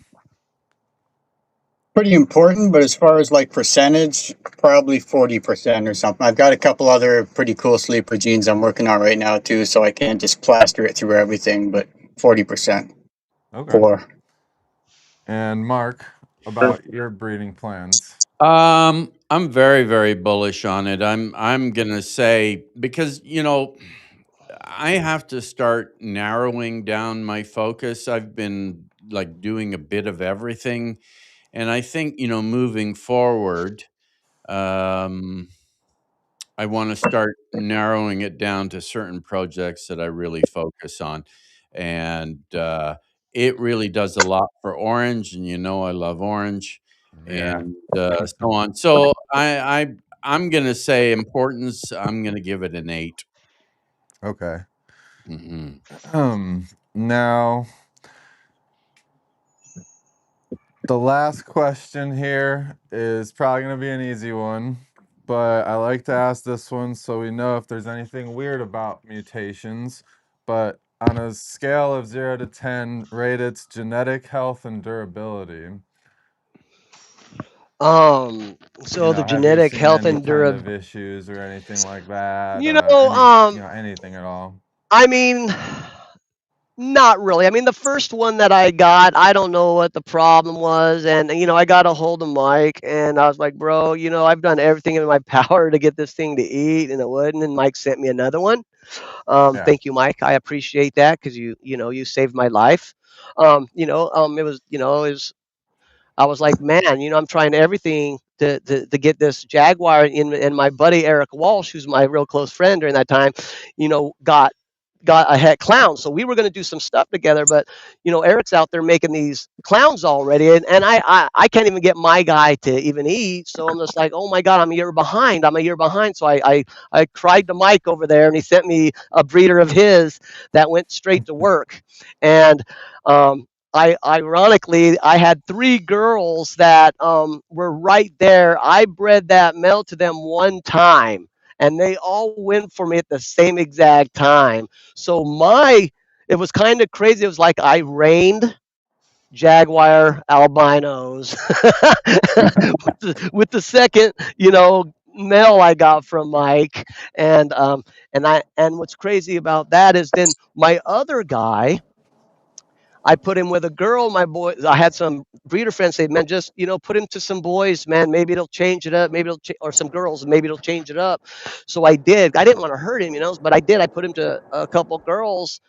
Pretty important, but as far as like percentage, probably 40% or something. I've got a couple other pretty cool sleeper genes I'm working on right now too, so I can't just plaster it through everything, but 40%. Okay. 4. And Mark, about your breeding plans. I'm very, very bullish on it. I'm gonna say because I have to start narrowing down my focus. I've been like doing a bit of everything, and I think moving forward, um, I want to start narrowing it down to certain projects that I really focus on, and it really does a lot for orange. And I love orange, Yeah. and so on. So I'm gonna say importance. I'm gonna give it an 8. Okay. Hmm. Now the last question here is probably going to be an easy one, but I like to ask this one so we know if there's anything weird about mutations. But on a scale of 0 to 10, rate its genetic health and durability. So the Have you genetic seen health any and kind of durability, issues or anything like that? you know, Anything at all? I mean, not really. I mean, the first one that I got, I don't know what the problem was. And, you know, I got a hold of Mike and I was like, bro, you know, I've done everything in my power to get this thing to eat and it wouldn't. And Mike sent me another one. Yeah. Thank you, Mike. I appreciate that because you saved my life. It was, I was like, man, I'm trying everything to get this Jaguar in. And my buddy Eric Walsh, who's my real close friend during that time, got got a het clown. So we were going to do some stuff together, but you know, Eric's out there making these clowns already, and I can't even get my guy to even eat. So I'm just like, oh my god, I'm a year behind. I'm a year behind. So I cried to Mike over there, and he sent me a breeder of his that went straight to work, and I ironically I had 3 girls that were right there. I bred that male to them one time, and they all went for me at the same exact time. So it was kind of crazy. It was like I reigned Jaguar albinos with the second, you know, male I got from Mike, and what's crazy about that is then my other guy, I put him with a girl. My boy, I had some breeder friends say, "Man, just put him to some boys, man. Maybe it'll change it up. Maybe or some girls. Maybe it'll change it up." So I did. I didn't want to hurt him, but I did. I put him to a couple girls,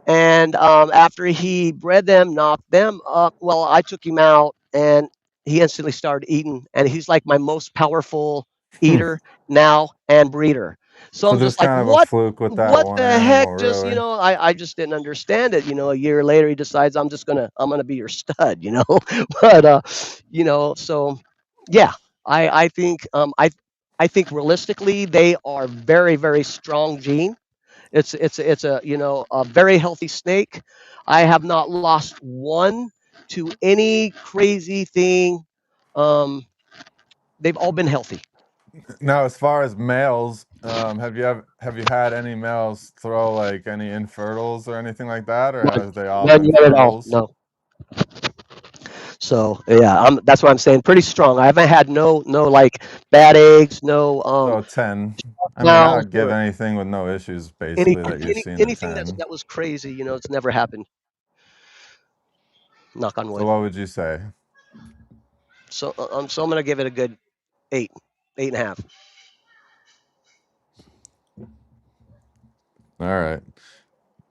and after he bred them, knocked them up. Well, I took him out, and he instantly started eating, and he's like my most powerful eater now and breeder. So So I'm just just like, kind of a what? fluke with that What one the heck? animal, Just really. I just didn't understand it. A year later, he decides I'm gonna be your stud. But so yeah, I think I think realistically they are very very strong gene. It's a a very healthy snake. I have not lost one to any crazy thing. Um, they've all been healthy. Now, as far as males, have you had any males throw like any infertils or anything like that, or None, have they all none been yet at all. fertils? No. So yeah, that's what I'm saying. Pretty strong. I haven't had no like bad eggs, no So a 10. I mean, now I'd give or anything with no issues, basically, that you've seen a anything 10. that was crazy. It's never happened. Knock on So wood. what would you say? So I'm gonna give it a good 8, 8.5. All right.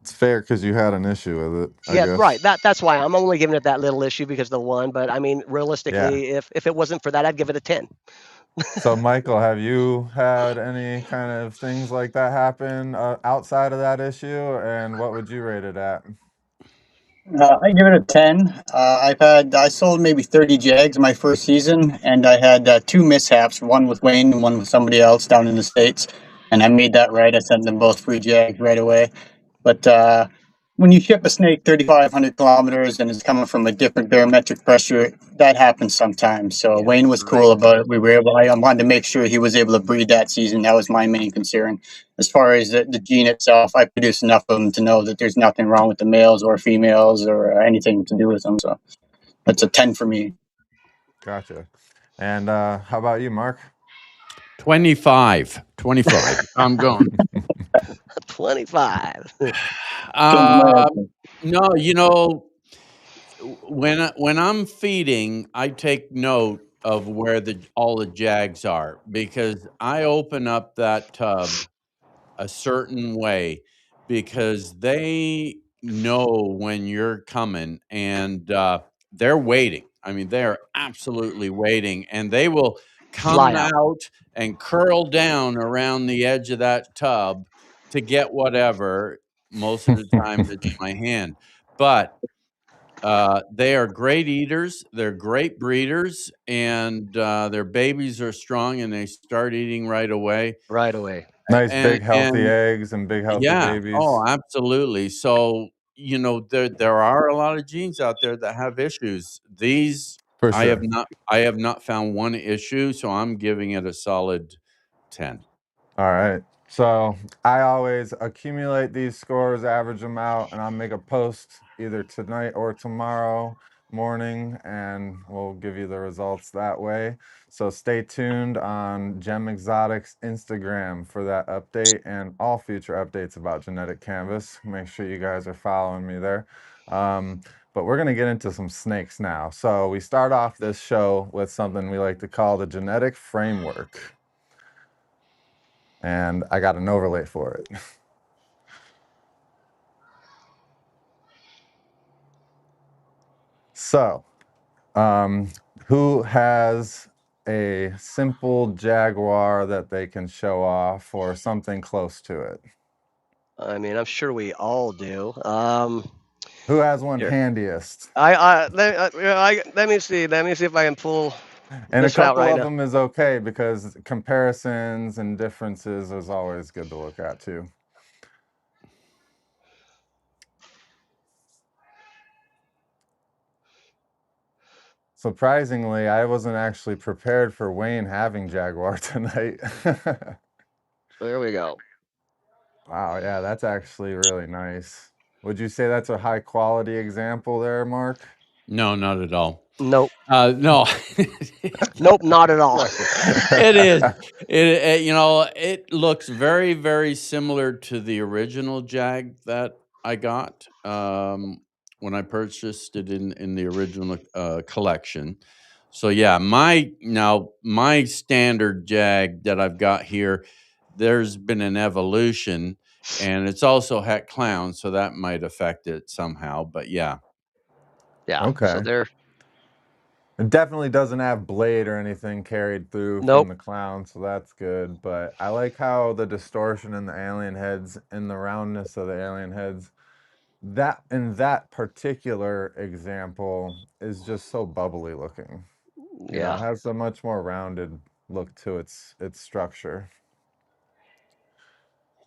It's fair because you had an issue with it, I Yeah, right. guess. That's why I'm only giving it that little issue because of the one. But I mean, Yeah. realistically, if it wasn't for that, I'd give it a 10. So, Michael, have you had any kind of things like that happen outside of that issue? And what would you rate it at? I give it a 10. I sold maybe 30 Jags my first season, and I had 2 mishaps, one with Wayne and one with somebody else down in the States. And I made that right. I sent them both free Jags right away. But when you ship a snake 3,500 kilometers and it's coming from a different barometric pressure, that happens sometimes. So Yeah, Wayne was right. cool about it. I wanted to make sure he was able to breed that season. That was my main concern. As far as the gene itself, I produce enough of them to know that there's nothing wrong with the males or females or anything to do with them. So that's a 10 for me. Gotcha. And how about you, Mark? 25. I'm going. 25. Uh, no, when I'm feeding, I take note of where all the jags are because I open up that tub a certain way because they know when you're coming and they're waiting. I mean, they're absolutely waiting, and they will come Fly out. out and curl down around the edge of that tub to get whatever. Most of the time, it's my hand, but they are great eaters. They're great breeders, and their babies are strong, and they start eating right away. Right away. Nice And big healthy eggs and big healthy yeah, babies. oh, absolutely. So there are a lot of genes out there that have issues. These For sure. I have not found one issue, so I'm giving it a solid 10. All right. So I always accumulate these scores, average them out, and I'll make a post either tonight or tomorrow morning, and we'll give you the results that way. So stay tuned on Gem Exotics Instagram for that update and all future updates about Genetic Canvas. Make sure you guys are following me there. But we're going to get into some snakes now. So we start off this show with something we like to call the genetic framework. And I got an overlay for it. So, who has a simple Jaguar that they can show off or something close to it? I mean, I'm sure we all do. Who has one Here. handiest? Let me see. Let me see if I can pull And a this out couple right of now. them is okay because comparisons and differences is always good to look at too. Surprisingly, I wasn't actually prepared for Wayne having Jaguar tonight. There we go. Wow, yeah, that's actually really nice. Would you say that's a high quality example there, Mark? No, not at all. Nope. No. Nope, not at all. It is. It looks very, very similar to the original Jag that I got when I purchased it in the original collection. So yeah, my standard Jag that I've got here, there's been an evolution, and it's also het clown, so that might affect it somehow. But yeah. Yeah. Okay. So there. It definitely doesn't have blade or anything carried through Nope. from the clown, so that's good. But I like how the distortion in the alien heads and the roundness of the alien heads, that in that particular example is just so bubbly looking. You know, Yeah. it has a much more rounded look to its structure.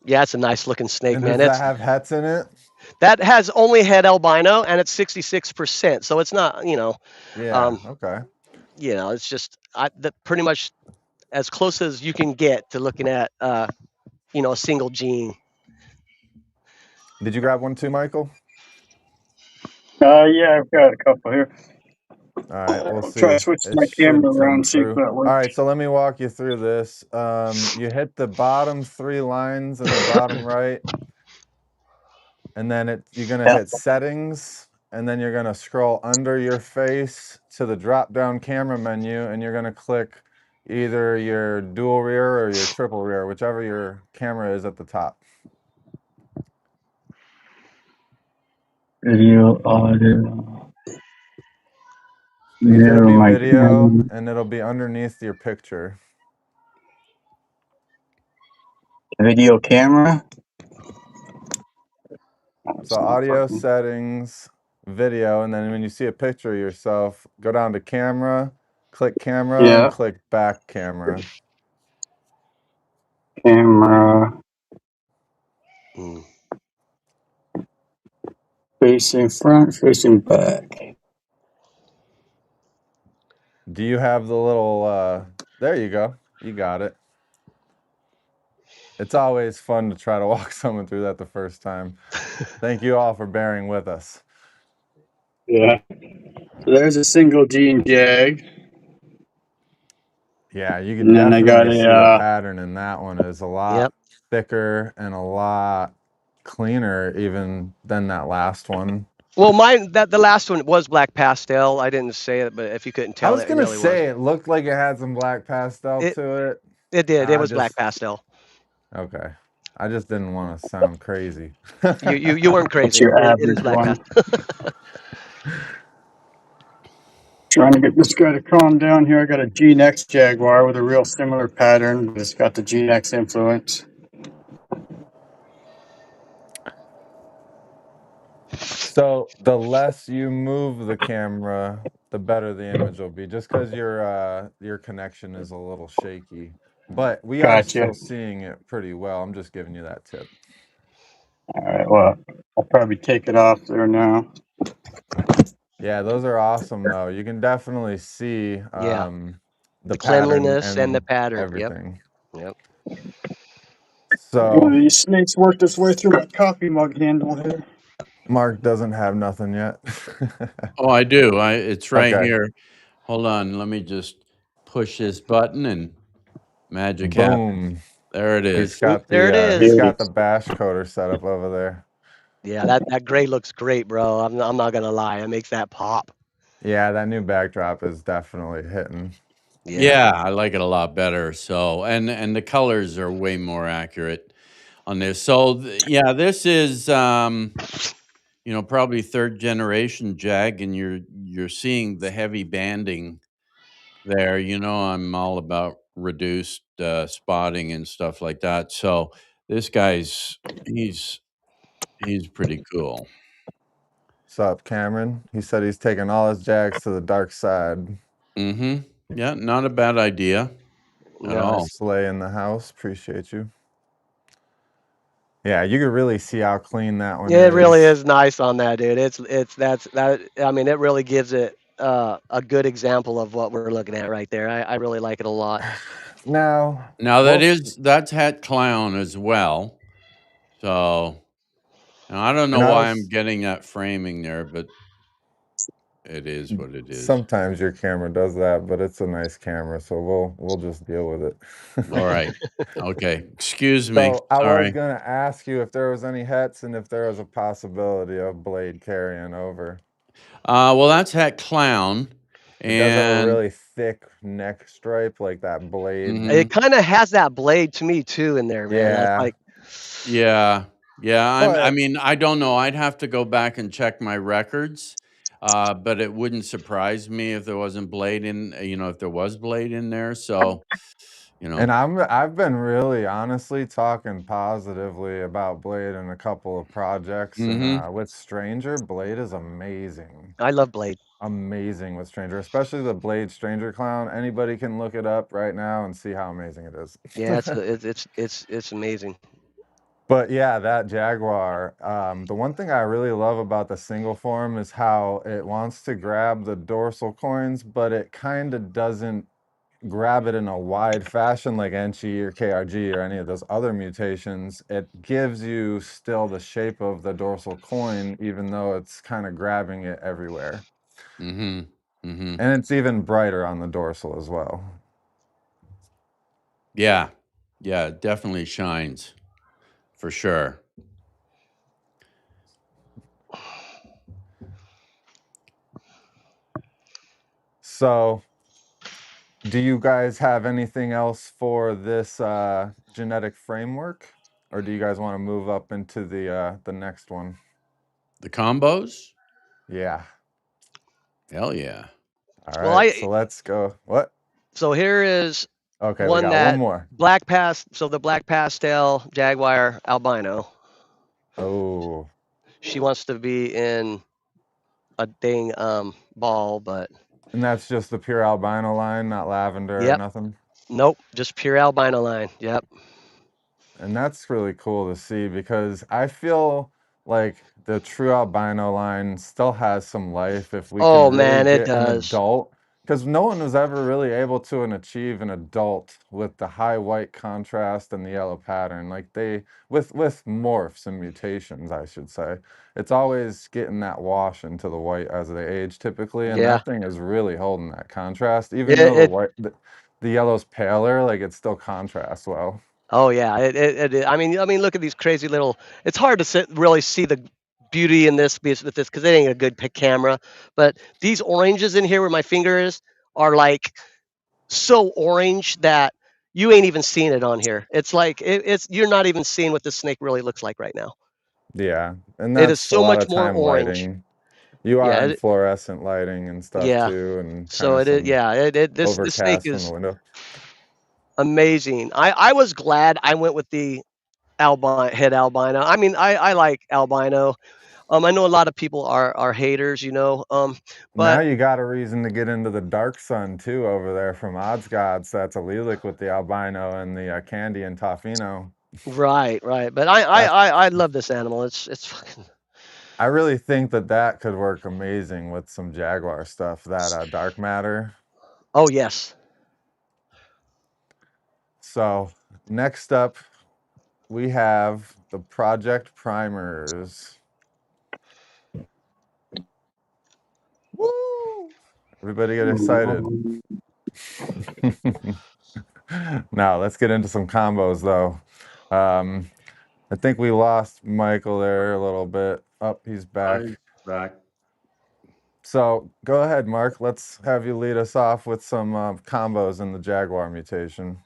Yeah, it's a nice looking snake, And man. does that have hets in it? That has only het albino, and it's 66%. So it's not, Yeah. Okay. It's just pretty much as close as you can get to looking at, a single gene. Did you grab one too, Michael? Yeah, I've got a couple here. All right, we'll I'll see. try to switch It my should camera come around, see if through. that works. All right, so let me walk you through this. You hit the bottom 3 lines in the bottom right, and then you're gonna hit settings, and then you're gonna scroll under your face to the drop-down camera menu, and you're gonna click either your dual rear or your triple rear, whichever your camera is at the top. Video, audio. So you should be video, and it'll be underneath your picture. Video camera. So audio settings, video, and then when you see a picture of yourself, go down to camera, click camera, Yeah. and click back camera. Camera. Facing front, facing back. Do you have the little, there you go. You got it. It's always fun to try to walk someone through that the first time. Thank you all for bearing with us. Yeah. So there's a single gene Jag. Yeah, you can And then I got definitely see the a pattern in that one is a lot thicker and a lot cleaner even than that last one. Well, the last one was black pastel. I didn't say it, but if you couldn't tell, I was gonna really say it looked like it had some black pastel to it. It did. It was black pastel. Okay, I just didn't want to sound crazy. You weren't crazy. Your It is average black one. pastel. Trying to get this guy to calm down here. I got a Gene X Jaguar with a real similar pattern, but it's got the Gene X influence. So the less you move the camera, the better the image will be, just because your connection is a little shaky. But we are still seeing it pretty well. I'm just giving you that tip. All right, well, I'll probably take it off there now. Yeah, those are awesome, though. You can definitely see the cleanliness and the pattern. Everything. Yep. So one of these snakes worked its way through my coffee mug handle here. Mark doesn't have nothing yet. Oh, I do. It's right here. Hold on. Let me just push this button and magic happens. There it is. He's got the bash coder set up over there. Yeah, that gray looks great, bro. I'm not gonna lie. It makes that pop. Yeah, that new backdrop is definitely hitting. Yeah, I like it a lot better. So, and the colors are way more accurate on this. So, yeah, this is probably 3rd generation Jag, and you're seeing the heavy banding there. I'm all about reduced spotting and stuff like that. So This guy's he's pretty cool. What's up, Cameron? He said he's taking all his jags to the dark side. Mm-hmm. Yeah, not a bad idea at all. Slay in the house. Appreciate you. Yeah, you can really see how clean that one is. It really is nice on that, dude. I mean, it really gives it a good example of what we're looking at right there. I really like it a lot. Now that's Het Clown as well. So, and I don't know why I'm getting that framing there, but it is what it is. Sometimes your camera does that, but it's a nice camera, so we'll just deal with it. All right. Okay. Excuse me. So I was gonna ask you if there was any hets and if there was a possibility of blade carrying over. Well, that's Het Clown. It does have a really thick neck stripe, like that blade. It kind of has that blade to me too in there, man. Yeah. That's like, yeah. I mean, I don't know. I'd have to go back and check my records, but it wouldn't surprise me if there wasn't blade in. If there was blade in there. So, And I've been really honestly talking positively about Blade in a couple of projects. And with Stranger, Blade is amazing. I love Blade. Amazing with Stranger, especially the Blade Stranger Clown. Anybody can look it up right now and see how amazing it is. Yeah, it's amazing. But yeah, that Jaguar, the one thing I really love about the single form is how it wants to grab the dorsal coins, but it kind of doesn't grab it in a wide fashion like Enchi or KRG or any of those other mutations. It gives you still the shape of the dorsal coin, even though it's kind of grabbing it everywhere. And it's even brighter on the dorsal as well. Yeah, it definitely shines, for sure. So, do you guys have anything else for this genetic framework, or do you guys want to move up into the next one? The combos? Yeah. Hell yeah. All right, so let's go. What? So here is okay, we got one more. So the black pastel Jaguar albino. Oh. She wants to be in a dang ball, but. And that's just the pure albino line, not lavender or nothing? Nope, just pure albino line. Yep. And that's really cool to see because I feel like the true albino line still has some life if we can really get an adult. Because no one was ever really able to achieve an adult with the high white contrast and the yellow pattern. Like with morphs and mutations, I should say. It's always getting that wash into the white as they age typically. And that thing is really holding that contrast. Even though the yellow's paler, like it still contrasts well. Oh yeah, I mean, look at these crazy little. It's hard to really see the beauty in this with this because it ain't a good camera. But these oranges in here where my finger is are like so orange that you ain't even seeing it on here. It's like you're not even seeing what this snake really looks like right now. Yeah, and that's it is so much more orange. Lighting. You are in fluorescent lighting and stuff too, and so it is. Yeah, this snake is amazing. I was glad I went with the head albino. I mean, I like albino. I know a lot of people are haters, but now you got a reason to get into the dark sun too over there from Odds Gods. That's allelic with the albino and the Candy and Toffino. Right. But I love this animal. It's fucking. I really think that could work amazing with some Jaguar stuff. That dark matter. Oh yes. So next up, we have the Project Primers. Woo! Everybody get excited. Now let's get into some combos though. I think we lost Michael there a little bit. Oh, he's back. Back. So go ahead, Mark. Let's have you lead us off with some combos in the Jaguar mutation.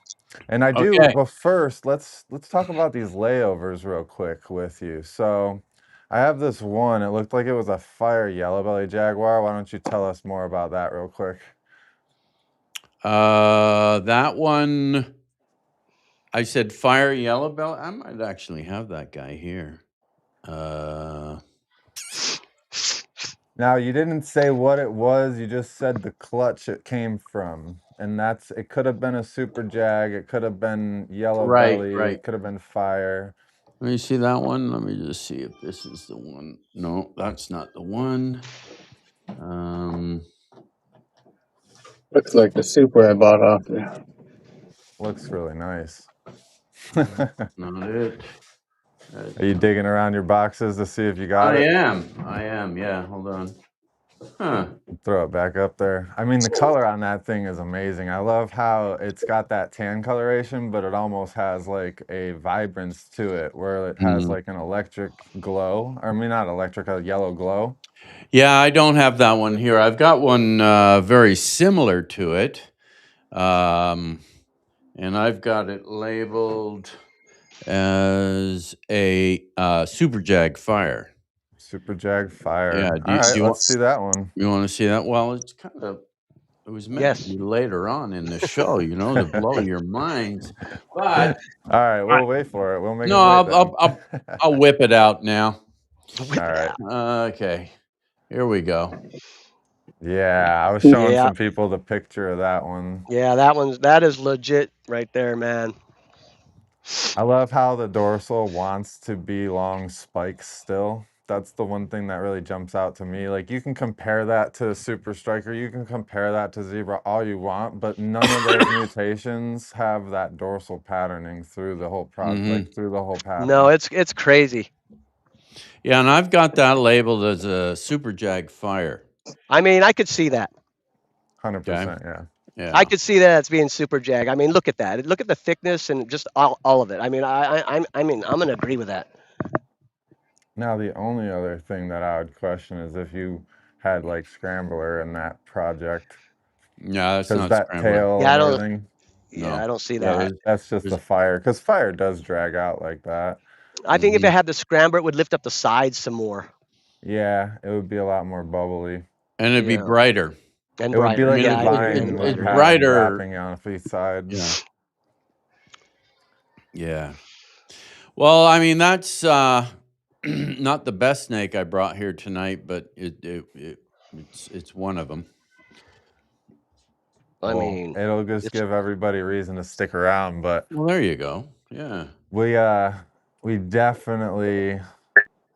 And I do, but first, let's talk about these layovers real quick with you. So I have this one. It looked like it was a fire yellow belly Jaguar. Why don't you tell us more about that real quick? That one, I said fire yellow belly. I might actually have that guy here. Now, you didn't say what it was. You just said the clutch it came from. And it could have been a Super Jag. It could have been yellow belly. Right. It could have been fire. Let me see that one. Let me just see if this is the one. No, that's not the one. Looks like the Super I bought off there. Looks really nice. Not it. Are you digging around your boxes to see if you got it? I am. Yeah, hold on. Huh. Throw it back up there. I mean, the color on that thing is amazing. I love how it's got that tan coloration, but it almost has like a vibrance to it where it has like an electric glow. Or, I mean, not electric, a yellow glow. Yeah, I don't have that one here. I've got one very similar to it. And I've got it labeled as a Super Jag Fire. Super Jag Fire. Yeah, All right, let's see that one. You want to see that? Well, it's kind of, it was meant to be later on in the show, you know, to blow your minds. But all right, we'll wait for it. We'll make I'll whip it out now. All right. Okay, here we go. Yeah, I was showing some people the picture of that one. Yeah, that is legit right there, man. I love how the dorsal wants to be long spikes still. That's the one thing that really jumps out to me. Like, you can compare that to Super Striker, you can compare that to Zebra all you want, but none of those mutations have that dorsal patterning through the whole like through the whole pattern. No, it's crazy. Yeah, and I've got that labeled as a Super Jag Fire. I mean, I could see that. 100%, yeah. Yeah. I could see that as being Super Jag. I mean, look at that. Look at the thickness and just all of it. I mean, I'm gonna agree with that. Now, the only other thing that I would question is if you had like Scrambler in that project. Yeah, that's not that Scrambler. tail Yeah, and everything. I don't see that. That's just the fire, because fire does drag out like that. I think if it had the Scrambler, it would lift up the sides some more. Yeah, it would be a lot more bubbly. And it'd be brighter. And it would be like a vine it's brighter. wrapping on each side. Yeah. Yeah. Well, I mean, that's not the best snake I brought here tonight, but it's one of them. I mean, it'll just give everybody reason to stick around. But well, there you go. Yeah. We definitely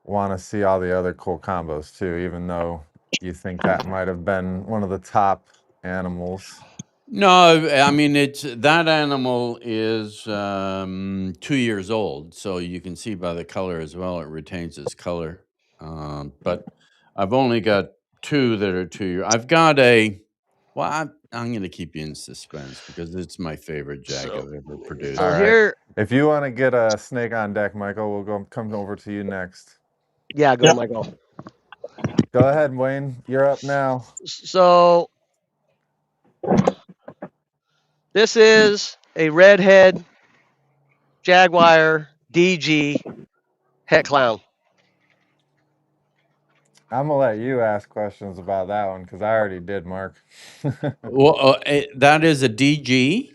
want to see all the other cool combos too, even though you think that might have been one of the top animals. No, I mean, that animal is 2 years old, so you can see by the color as well, it retains its color. But I've only got 2 that are 2 years. I've got I'm going to keep you in suspense because it's my favorite Jag I've ever produced. So here, if you want to get a snake on deck, Michael, we'll come over to you next. Yeah, go, Michael. Go ahead, Wayne. You're up now. So this is a redhead Jaguar DG het clown. I'm gonna let you ask questions about that one because I already did, Mark. Well, that is a DG.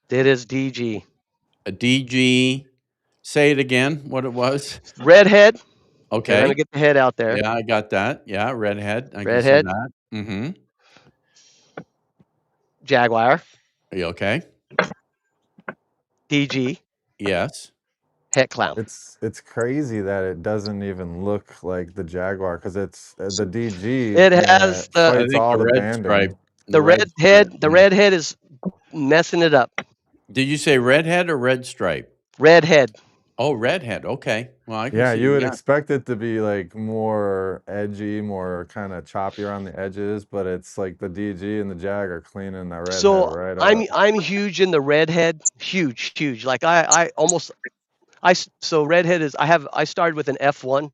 It is DG. A DG. Say it again. What it was? Redhead. Okay. Let me get the head out there. Yeah, I got that. Yeah, redhead. I redhead. Can see that. Mm-hmm. Jaguar. Are you okay? DG. Yes. Het clown. It's crazy that it doesn't even look like the Jaguar because it's the DG. It has all the red stripe. The red head. The red head is messing it up. Did you say redhead or red stripe? Redhead. Oh, redhead. Okay. Well, I can see you would expect it to be like more edgy, more kind of choppy around the edges, but it's like the DG and the Jag are cleaning the redhead right up. I'm huge in the redhead. Huge. Like so redhead is I started with an F1.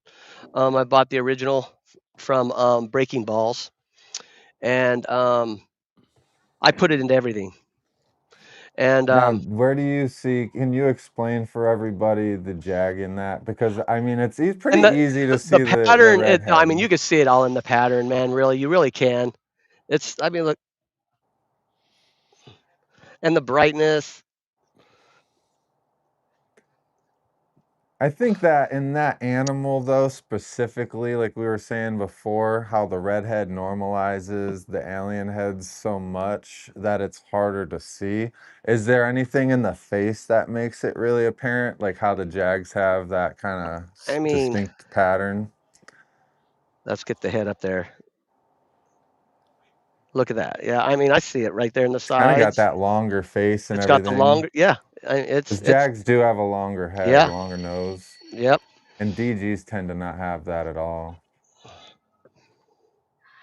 I bought the original from Breaking Balls, and I put it into everything. And now, where do you see? Can you explain for everybody the Jag in that? Because I mean, it's pretty easy to see the pattern. The I mean, you can see it all in the pattern, man. Really, you really can. I mean, look, and the brightness. I think that in that animal, though, specifically, like we were saying before, how the redhead normalizes the alien heads so much that it's harder to see. Is there anything in the face that makes it really apparent, like how the Jags have that kind I of mean, distinct pattern? let's get the head up there. Look at that. Yeah, I mean, I see it right there in the It's kind of got sides. that longer face and It's got the everything. longer. Yeah, Because it's. Jags do have a longer head, Yeah. longer nose, Yep. and DGs tend to not have that at all.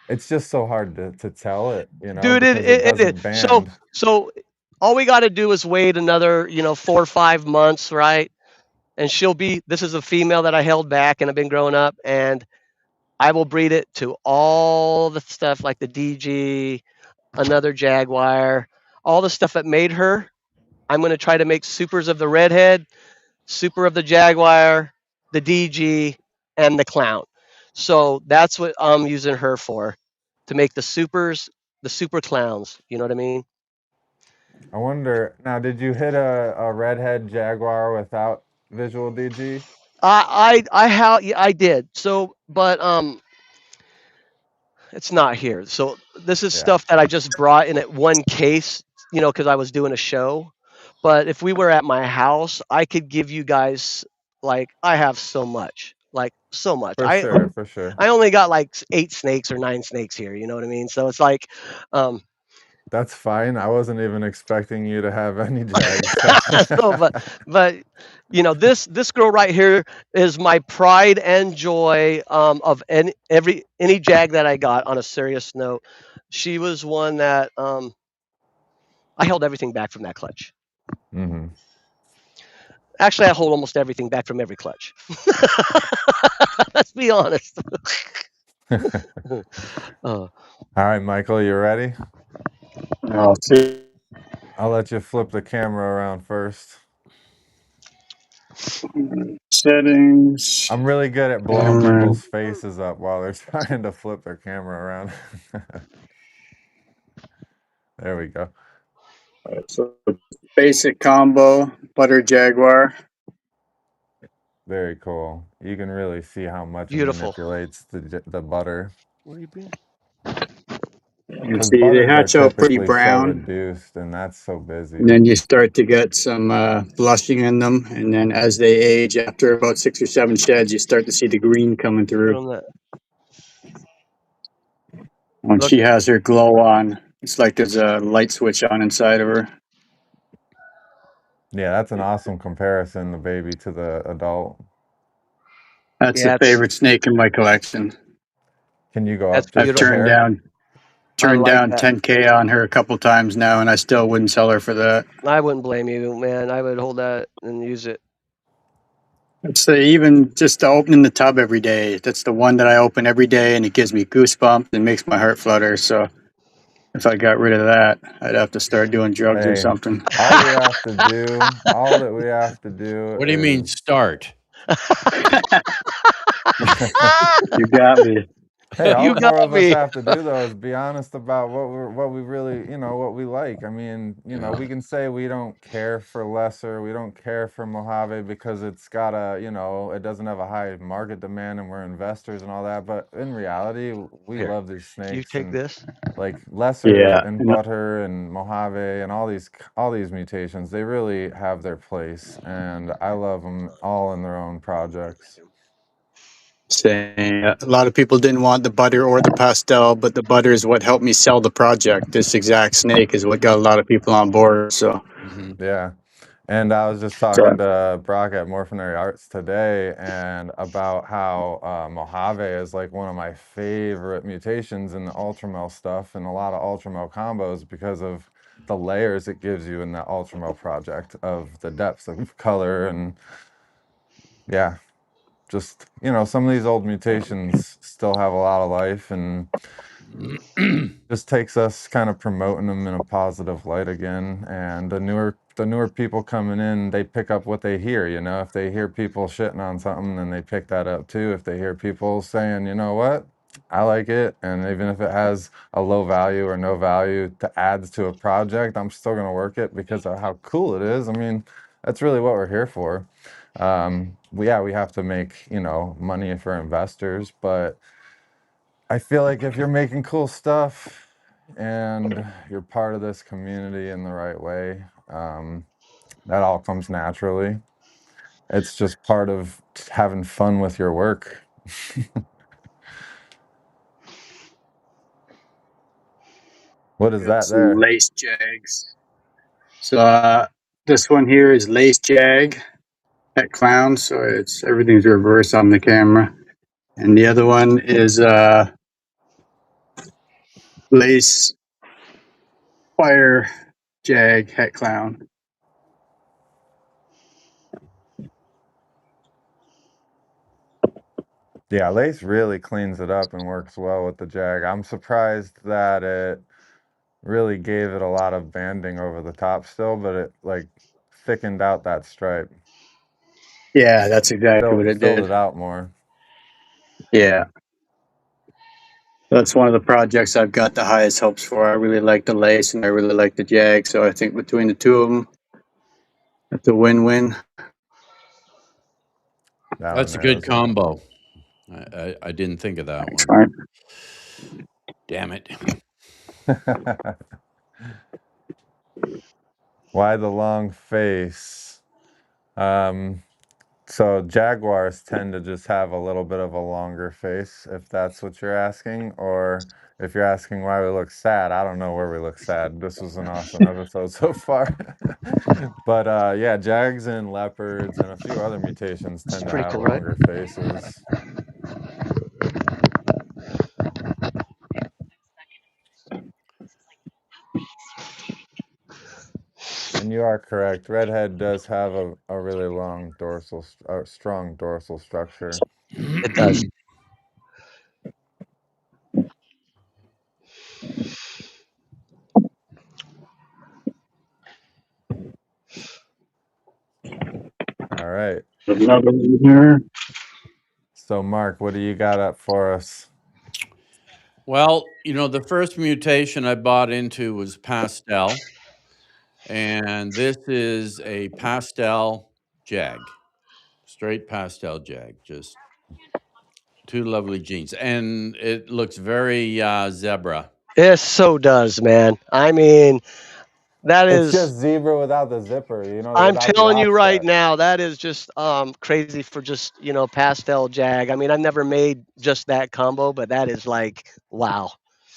It's just so hard to tell it, Dude, because it it is. doesn't band. So all we got to do is wait another, 4 or 5 months, right? And she'll be. This is a female that I held back, and I've been growing up, and I will breed it to all the stuff like the DG, another Jaguar, all the stuff that made her. I'm going to try to make supers of the redhead, super of the Jaguar, the DG, and the clown. So that's what I'm using her for, to make the supers, the super clowns. You know what I mean? I wonder, now, did you hit a redhead Jaguar without visual DG? I did. So, but it's not here. So this is Yeah, stuff that I just brought in at one case, because I was doing a show. But if we were at my house, I could give you guys, like, I have so much, like so much. for sure, for sure. I only got like 8 snakes or 9 snakes here. You know what I mean? So it's like, um, That's fine. I wasn't even expecting you to have any Jags. so, but this girl right here is my pride and joy, of any jag that I got. On a serious note, she was one that, I held everything back from that clutch. Hmm. Actually, I hold almost everything back from every clutch. Let's be honest. All right, Michael, you ready? I'll see. I'll let you flip the camera around first. Settings. I'm really good at blowing Camera. people's faces up while they're trying to flip their camera around. There we go. So basic combo, butter Jaguar. Very cool. You can really see how much Beautiful. it manipulates the butter. Where you been? You can Because see they butters are hatch out pretty typically so brown. reduced, and that's so busy. And then you start to get some blushing in them. And then as they age, after about 6 or 7 sheds, you start to see the green coming Put through. on that. When Look. she has her glow on, it's like there's a light switch on inside of her. Yeah, that's an awesome comparison, the baby to the adult. That's Yeah, a favorite snake in my collection. Can you go That's up just I've a turned hair? down like that. 10K on her a couple times now, and I still wouldn't sell her for that. I wouldn't blame you, man. I would hold that and use it. It's even just opening the tub every day. That's the one that I open every day, and it gives me goosebumps and makes my heart flutter. So if I got rid of that, I'd have to start doing drugs or Hey, something. all that we have to do What do you mean is, start? You got me. hey, all You 4 got of us me. have to do though is be honest about what we really, what we like. I mean, we can say we don't care for lesser, we don't care for Mojave because it's got it doesn't have a high market demand and we're investors and all that. But in reality, we Here, love these you snakes, take and this. like lesser Yeah. and butter and Mojave and all these mutations, they really have their place, and I love them all in their own projects. Saying a lot of people didn't want the butter or the pastel, but the butter is what helped me sell the project. This exact snake is what got a lot of people on board. So Yeah. And I was just talking to Brock at Morphinary Arts today and about how Mojave is like one of my favorite mutations in the Ultramel stuff and a lot of Ultramel combos because of the layers it gives you in that Ultramel project of the depths of color. And yeah, just, some of these old mutations still have a lot of life, and just takes us kind of promoting them in a positive light again. And the newer people coming in, they pick up what they hear. If they hear people shitting on something, then they pick that up too. If they hear people saying, you know what, I like it, and even if it has a low value or no value to adds to a project, I'm still going to work it because of how cool it is. I mean, that's really what we're here for. We have to make, you know, money for investors, but I feel like if you're making cool stuff and you're part of this community in the right way, that all comes naturally. It's just part of having fun with your work. What is that Some there? lace jags. So this one here is lace jag at clown, so it's everything's reversed on the camera. And the other one is lace fire jag het clown. Yeah, lace really cleans it up and works well with the jag. I'm surprised that it really gave it a lot of banding over the top still, but it like thickened out that stripe. Yeah, that's exactly what it Filled did. it out more. Yeah. That's one of the projects I've got the highest hopes for. I really like the lace and I really like the jag, so I think between the two of them, it's a win-win. That's a good combo. I didn't think of that one. Fine. Damn it. Why the long face? So Jaguars tend to just have a little bit of a longer face, if that's what you're asking, or if you're asking why we look sad. I don't know where we look sad. This was an awesome episode so far. But yeah, Jags and leopards and a few other mutations tend to have cool, right? longer faces. And you are correct. Redhead does have a really long dorsal, strong dorsal structure. It does. All right. Another one here. So, Mark, what do you got up for us? Well, you know, the first mutation I bought into was pastel. And this is a pastel jag. Straight pastel jag. Just two lovely genes. And it looks very zebra. It so does, man. I mean, that It's is. just zebra without the zipper, you know. I'm without telling the you right offset. now, that is just crazy for just, you know, pastel jag. I mean, I've never made just that combo, but that is like, wow.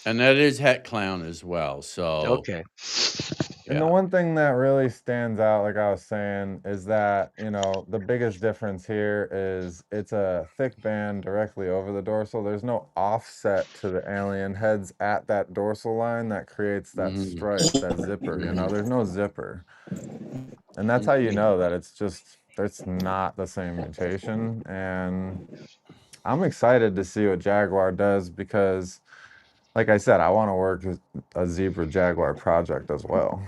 And that is het clown as well. So Okay. And the one thing that really stands out, like I was saying, is that, you know, the biggest difference here is it's a thick band directly over the dorsal. There's no offset to the alien heads at that dorsal line that creates that stripe, that zipper, you know, there's no zipper. And that's how you know that it's not the same mutation. And I'm excited to see what Jaguar does because, like I said, I want to work a zebra Jaguar project as well.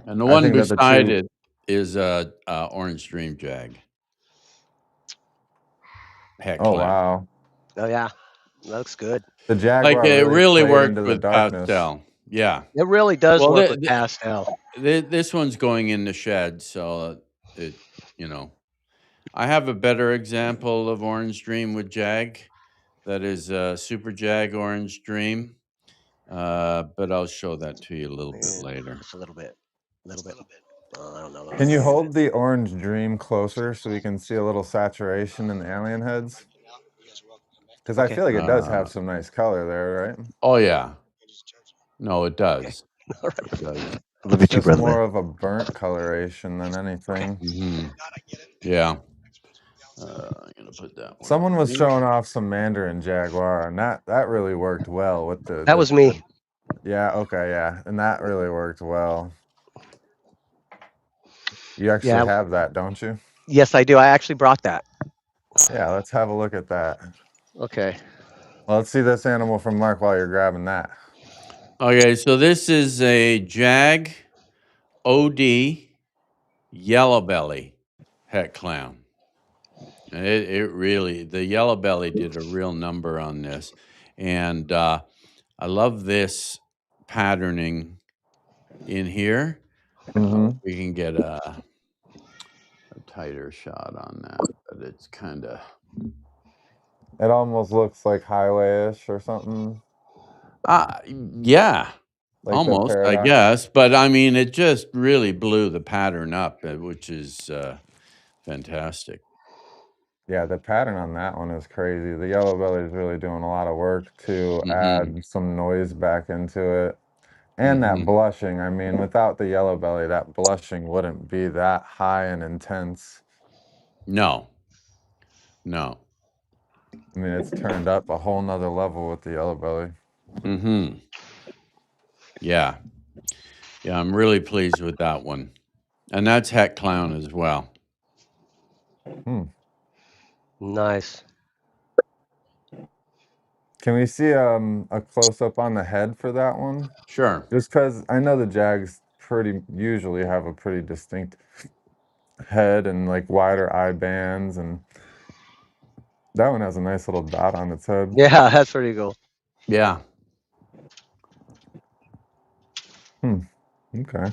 And the one beside it is a orange dream jag. Het Oh, clown. wow. Oh, yeah. That looks good. The Jaguar like it really worked into with the darkness. pastel. Yeah. It really does work with pastel. This one's going in the shed, so it, you know. I have a better example of orange dream with jag. That is Super Jag Orange Dream. But I'll show that to you a little bit later. Just a little bit. I don't know. Can you hold the orange dream closer so we can see a little saturation in the alien heads? Because I feel like it does have some nice color there, right? Oh, yeah. No, it does. Okay. All right. It does. It's just more of a burnt coloration than anything. Mm-hmm. Yeah. I'm gonna put that one. Someone was showing off some Mandarin Jaguar, and that really worked well with the. That was me. Yeah. Okay. Yeah, and that really worked well. You actually have that, don't you? Yes, I do. I actually brought that. Yeah. Let's have a look at that. Okay. Well, let's see this animal from Mark while you're grabbing that. Okay, so this is a Jag OD yellow belly het clown. And it really, the yellow belly did a real number on this. And I love this patterning in here. Mm-hmm. We can get a tighter shot on that, but it's kind of. It almost looks like highway-ish or something. Yeah, Like almost, I paradox. guess. But I mean, it just really blew the pattern up, which is fantastic. Yeah, the pattern on that one is crazy. The yellow belly is really doing a lot of work to add some noise back into it. And that blushing, I mean, without the yellow belly, that blushing wouldn't be that high and intense. No. I mean, it's turned up a whole nother level with the yellow belly. Yeah, I'm really pleased with that one. And that's Het Clown as well. Nice. Can we see a close-up on the head for that one? Sure. Just because I know the Jags usually have a pretty distinct head and like wider eye bands, and that one has a nice little dot on its head. Yeah, that's pretty cool. Yeah. Okay.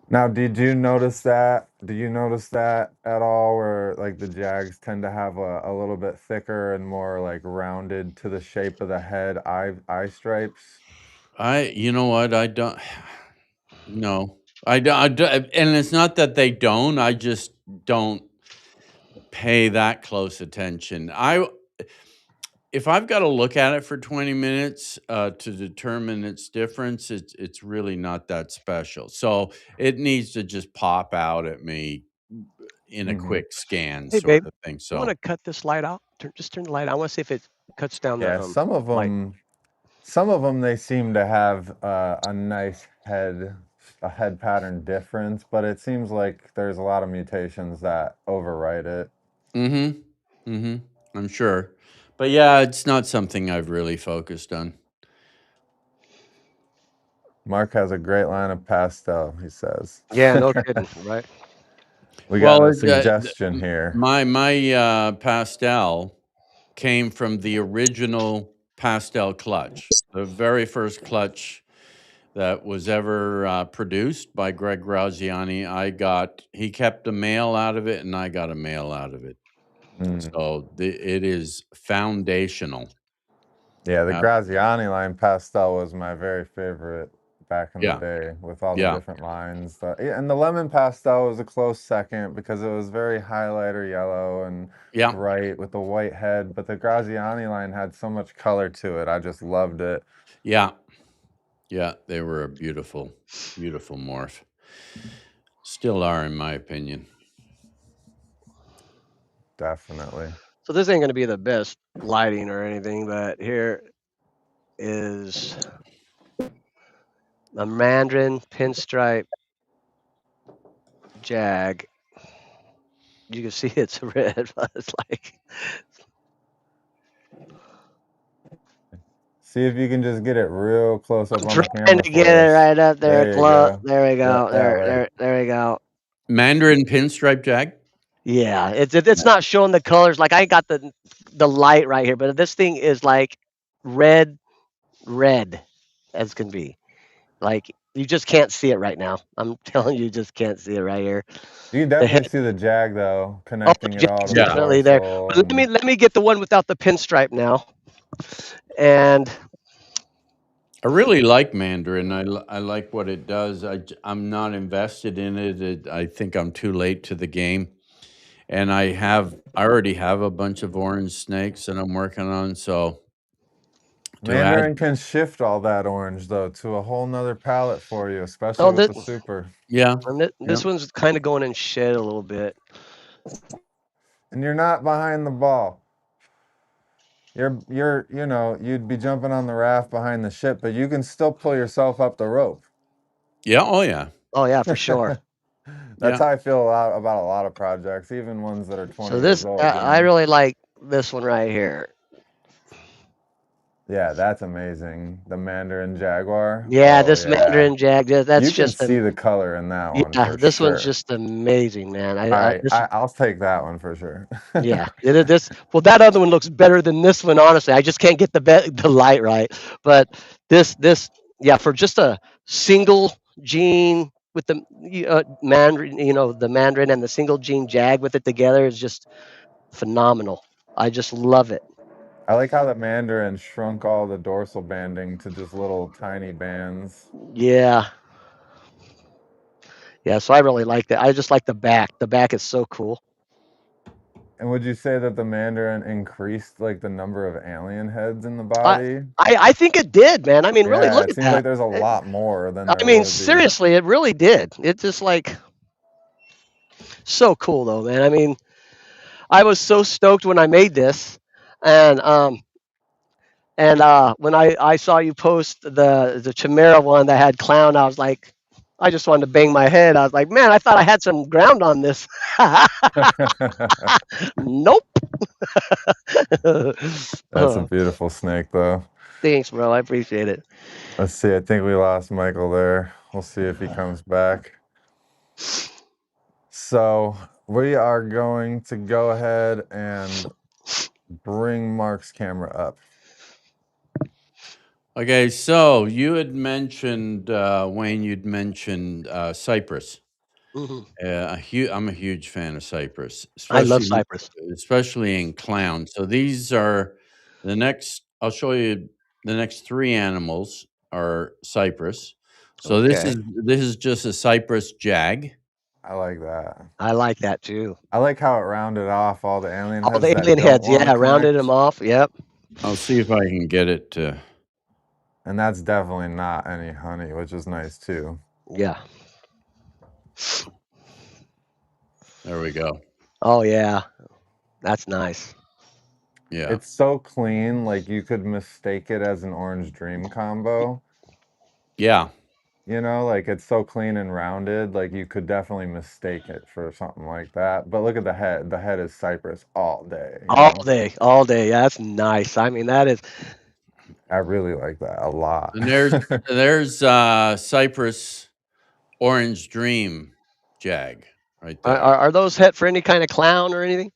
Now, did you notice that? Do you notice that at all, where like the Jags tend to have a little bit thicker and more like rounded to the shape of the head eye stripes? You know what? I don't. No, I don't. And it's not that they don't. I just don't pay that close attention. If I've got to look at it for 20 minutes to determine its difference, it's really not that special. So it needs to just pop out at me in a quick scan Hey, sort babe, of thing. I So want to cut this light out. Just turn the light. I want to see if it cuts down Yeah, the some of light. them they seem to have a nice head pattern difference, but it seems like there's a lot of mutations that overwrite it. I'm sure. But yeah, it's not something I've really focused on. Mark has a great line of pastel, he says. Yeah, no kidding, right? We got a Well, suggestion here. My pastel came from the original pastel clutch, the very first clutch that was ever produced by Greg Graziani. He kept a male out of it, and I got a male out of it. So it is foundational. Yeah, the Graziani line pastel was my very favorite back in the Yeah. day, with all the different lines. And the lemon pastel was a close second because it was very highlighter yellow and bright with the white head. But the Graziani line had so much color to it. I just loved it. Yeah, they were a beautiful, beautiful morph. Still are, in my opinion. Definitely. So this ain't going to be the best lighting or anything, but here is a Mandarin pinstripe Jag. You can see it's red, but it's like. See if you can just get it real close up I'm on the camera. trying to get it right up there. There you Close. go. There we go. Yeah, there we go. Mandarin pinstripe Jag? Yeah, it's not showing the colors. Like I got the light right here, but this thing is like red as can be. Like you just can't see it right now. I'm telling you, just can't see it right here. You definitely see the Jag though, connecting it all. Definitely there. But let me get the one without the pinstripe now. And I really like Mandarin. I like what it does. I'm not invested in it. I think I'm too late to the game. And I already have a bunch of orange snakes that I'm working on. So Mandarin can shift all that orange though to a whole nother palette for you, especially with the super. Yeah. And this one's kind of going in shed a little bit. And you're not behind the ball. You'd be jumping on the raft behind the ship, but you can still pull yourself up the rope. Yeah. Oh yeah. Oh yeah, for sure. That's how I feel about a lot of projects, even ones that are 20 So this, years old. I really like this one right here. Yeah, that's amazing. The Mandarin Jaguar. Yeah, this Mandarin Jag. That's you can see the color in that one. Yeah, this one's just amazing, man. I'll take that one for sure. Yeah, well, that other one looks better than this one. Honestly, I just can't get the light right. But this, yeah, for just a single gene with the Mandarin, the Mandarin and the single gene Jag with it together is just phenomenal. I just love it. I like how the Mandarin shrunk all the dorsal banding to just little tiny bands. Yeah. Yeah, so I really like that. I just like the back. The back is so cool. And would you say that the Mandarin increased like the number of alien heads in the I body? I think it did, man. I mean, really Yeah, look it at seems like that. there's a lot more than I there mean, would be. seriously, it really did. It's just like so cool though, man. I mean, I was so stoked when I made this, and when I saw you post the Chimera one that had clown, I was like, I just wanted to bang my head. I was like, man, I thought I had some ground on this. Nope. That's a beautiful snake, though. Thanks, bro. I appreciate it. Let's see. I think we lost Michael there. We'll see if he comes back. So we are going to go ahead and bring Mark's camera up. Okay, so you had mentioned, Wayne, you'd mentioned Cypress. Hmm. I'm a huge fan of Cypress, I love Cypress. especially in clown. So these are the next, I'll show you the next three animals are Cypress. So Okay. this is just a Cypress Jag. I like that. I like that too. I like how it rounded off all the alien All heads the that alien don't heads, want yeah, to rounded connect. them off. Yep. I'll see if I can get it to. And that's definitely not any honey, which is nice too. Yeah. There we go. Oh yeah, that's nice. Yeah. It's so clean, like you could mistake it as an Orange Dream combo. Yeah. You know, like it's so clean and rounded, like you could definitely mistake it for something like that. But look at the head. The head is Cypress all day. All day, all day. Yeah, that's nice. I mean, that is. I really like that a lot. And there's Cypress Orange Dream Jag right there. Are those het for any kind of clown or anything?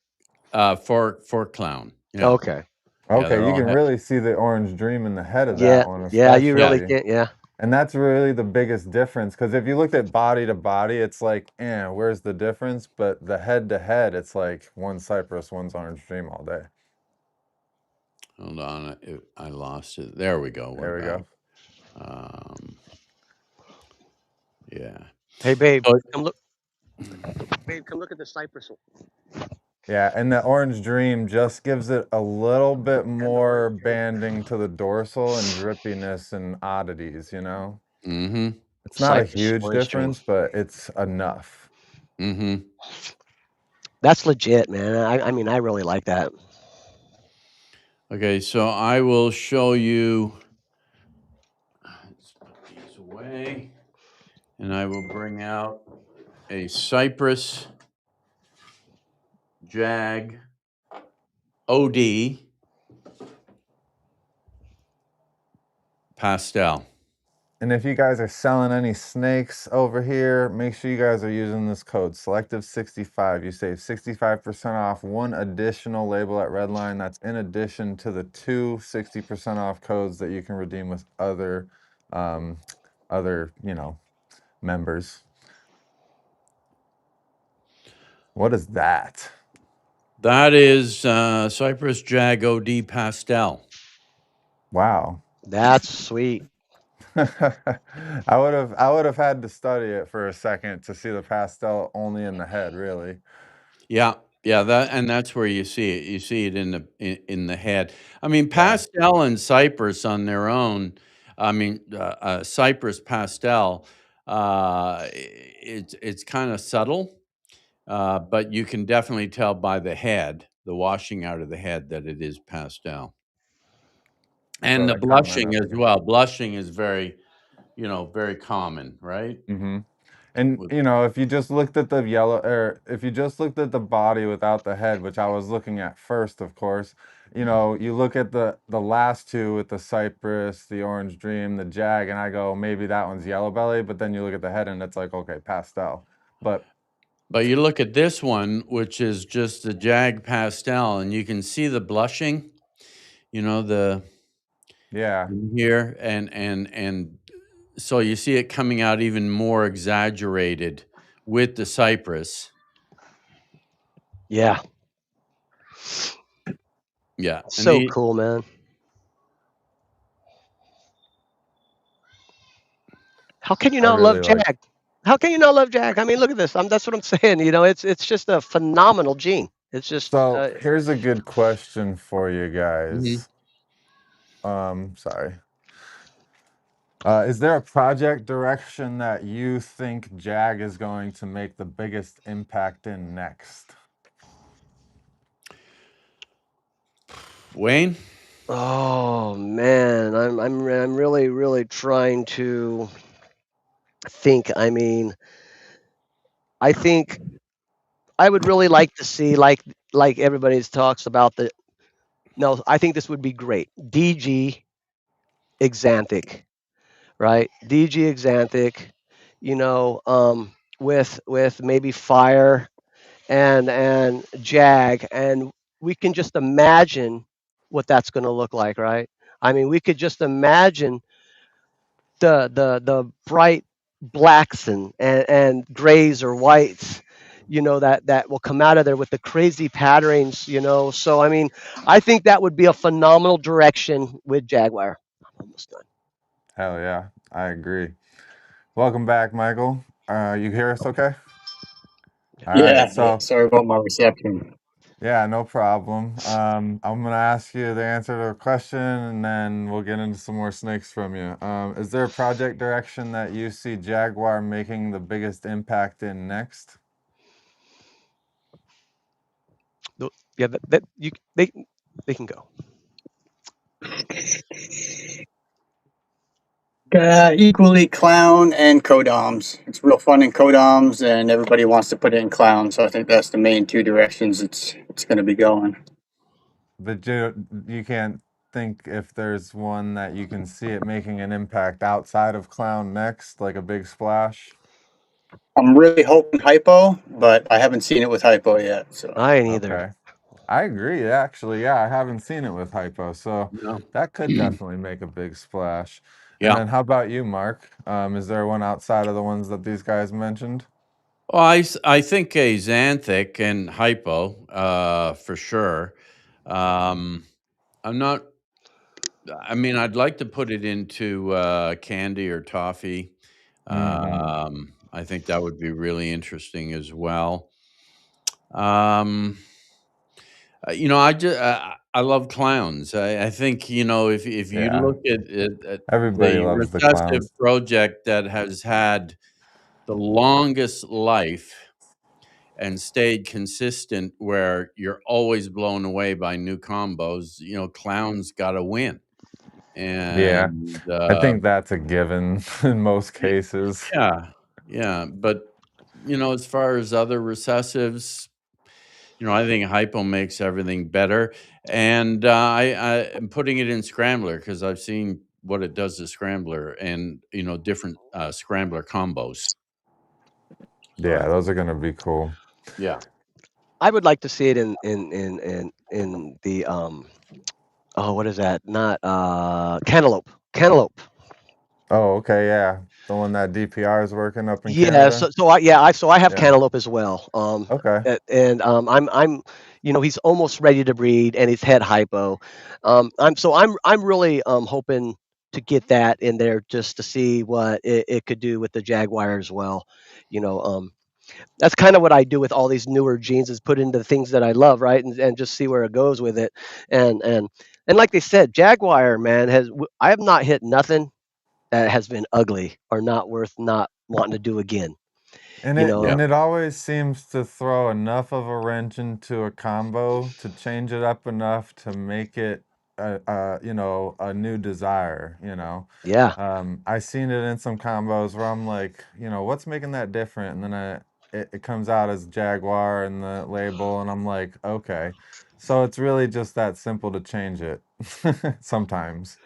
For clown. Yeah. Okay. Okay, they're you all can het. really see the Orange Dream in the head of Yeah. that one. Yeah, you really especially. can't. Yeah. And that's really the biggest difference, because if you looked at body to body, it's like, where's the difference? But the head to head, it's like one's Cypress, one's Orange Dream all day. Hold on, I lost it. There we go. There we go. Yeah. Hey, babe, So- come look. Babe, come look at the Cypress one. Yeah, and the Orange Dream just gives it a little bit more banding to the dorsal and drippiness and oddities, you know? Mm-hmm. It's not a Cypress huge Orange Dream. difference, but it's enough. Mm-hmm. That's legit, man. I mean, I really like that. Okay, so I will show you. Let's put these away, and I will bring out a Cypress Jag OD pastel. And if you guys are selling any snakes over here, make sure you guys are using this code Selective65. You save 65% off one additional label at Redline. That's in addition to the 2 60% off codes that you can redeem with other members. What is that? That is Cypress Jag OD pastel. Wow. That's sweet. I would have had to study it for a second to see the pastel only in the head, really. Yeah, that's where you see it. You see it in the head. I mean, pastel and Cypress on their own. I mean, Cypress pastel. It's kind of subtle, but you can definitely tell by the head, the washing out of the head, that it is pastel. And the that comment blushing up as again. well. Blushing is very, very common, right? Mm-hmm. And if you just looked at the yellow, or if you just looked at the body without the head, which I was looking at first, of course, you look at the last two with the Cypress, the Orange Dream, the Jag, and I go, maybe that one's yellow belly, but then you look at the head and it's like, okay, pastel. But you look at this one, which is just the Jag pastel, and you can see the blushing, yeah, here, and So you see it coming out even more exaggerated with the cypress. Yeah. Yeah. So cool, man. How can you I not love really like. Jag? How can you not love Jag? I mean, look at this. That's what I'm saying. You know, it's just a phenomenal gene. It's just So here's a good question for you Mhm. guys. Sorry. Is there a project direction that you think Jag is going to make the biggest impact in next? Wayne? oh man, I'm really trying to think. I mean, I think I would really like to see like everybody's talks about the. No, I think this would be great. DG Exanthic, right? DG Exanthic, you know, with maybe Fire and Jag, and we can just imagine what that's going to look like, right? I mean, we could just imagine the bright blacks and grays or whites, you know, that will come out of there with the crazy patterns, you know. So I mean, I think that would be a phenomenal direction with Jaguar. I'm almost done. Hell yeah, I agree. Welcome back, Michael. You hear us okay? All right, Yeah, so sorry about my reception. yeah, no problem. I'm gonna ask you the answer to a question, and then we'll get into some more snakes from you. Is there a project direction that you see Jaguar making the biggest impact in next? Yeah, that you they can go. Equally clown and codoms. It's real fun in codoms, and everybody wants to put it in clown. So I think that's the main two directions it's going to be going. But you can't think if there's one that you can see it making an impact outside of clown next, like a big splash. I'm really hoping hypo, but I haven't seen it with hypo yet. So I ain't either. Okay. I agree, actually. Yeah, I haven't seen it with hypo, so No. that could definitely make a big splash. And Yeah. then how about you, Mark? Is there one outside of the ones that these guys mentioned? Well, I think a xanthic and hypo, for sure. I'm not. I mean, I'd like to put it into candy or toffee. I think that would be really interesting as well. You know, I love clowns. I think, you know, if you Yeah, look at everybody the loves the recessive clowns. project that has had the longest life and stayed consistent, where you're always blown away by new combos, you know, clowns got to win. Yeah, And I think that's a given in most cases. yeah, yeah. But, you know, as far as other recessives, you know, I think hypo makes everything better. And I am putting it in scrambler because I've seen what it does to scrambler and, you know, different scrambler combos. So Yeah, those are gonna be cool. yeah. I would like to see it in the oh, what is that? Not cantaloupe. Cantaloupe. Oh, okay, yeah. The one that DPR is working up in Yeah, Canada? so I have Yeah. cantaloupe as well. Okay. And I'm you know, he's almost ready to breed and he's head hypo. I'm really hoping to get that in there just to see what it could do with the Jaguar as well. You know, that's kind of what I do with all these newer genes is put into the things that I love, right? And just see where it goes with it. And like they said, Jaguar, man, I have not hit nothing that has been ugly or not worth not wanting to do again. And You it know, Yeah. and it always seems to throw enough of a wrench into a combo to change it up enough to make it you know, a new desire, you know. yeah, I seen it in some combos where I'm like, you know, what's making that different? And then it comes out as Jaguar in the label, and I'm like, okay. So it's really just that simple to change it sometimes.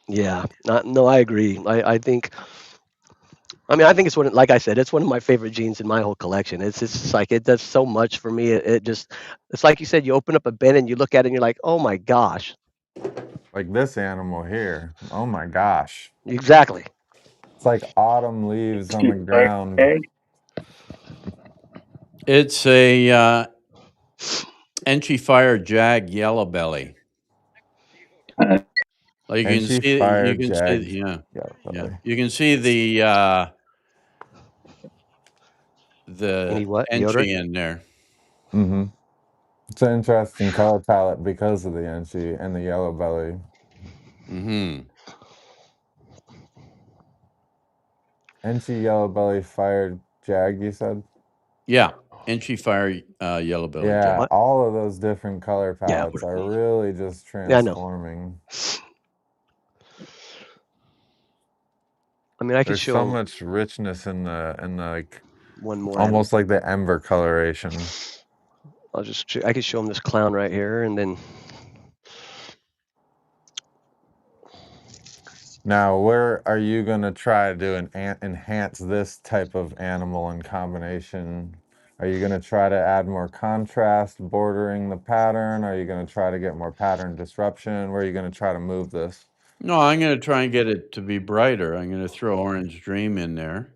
yeah. No, I agree. I think. I mean, I think it's one. Like I said, it's one of my favorite genes in my whole collection. It's just like it does so much for me. It just, it's like you said. You open up a bin and you look at it and you're like, oh my gosh. like this animal here. Oh my gosh. Exactly. It's like autumn leaves on the ground. It's a Enchi Fire Jag Yellow Belly. Like you can see, Fire you can Jag see, yeah, Yellow yeah. Belly. You can see the Any what? Enchi Deodorant? in there. Mm-hmm. It's an interesting color palette because of the Enchi and the yellow belly. Mm-hmm. Enchi Yellow Belly Fire Jag, you said? Yeah, Enchi Fire Yellow Belly Yeah, Jag. What? all of those different color Yeah. palettes are really just Yeah, I know. transforming. I mean, I could There's show so him much richness in the like one more. almost like the ember coloration. I could show him this clown right here, and then. Now, where are you going to try to enhance this type of animal in combination? Are you going to try to add more contrast bordering the pattern? Are you going to try to get more pattern disruption? Where are you going to try to move this? No, I'm going to try and get it to be brighter. I'm going to throw Orange Dream in there.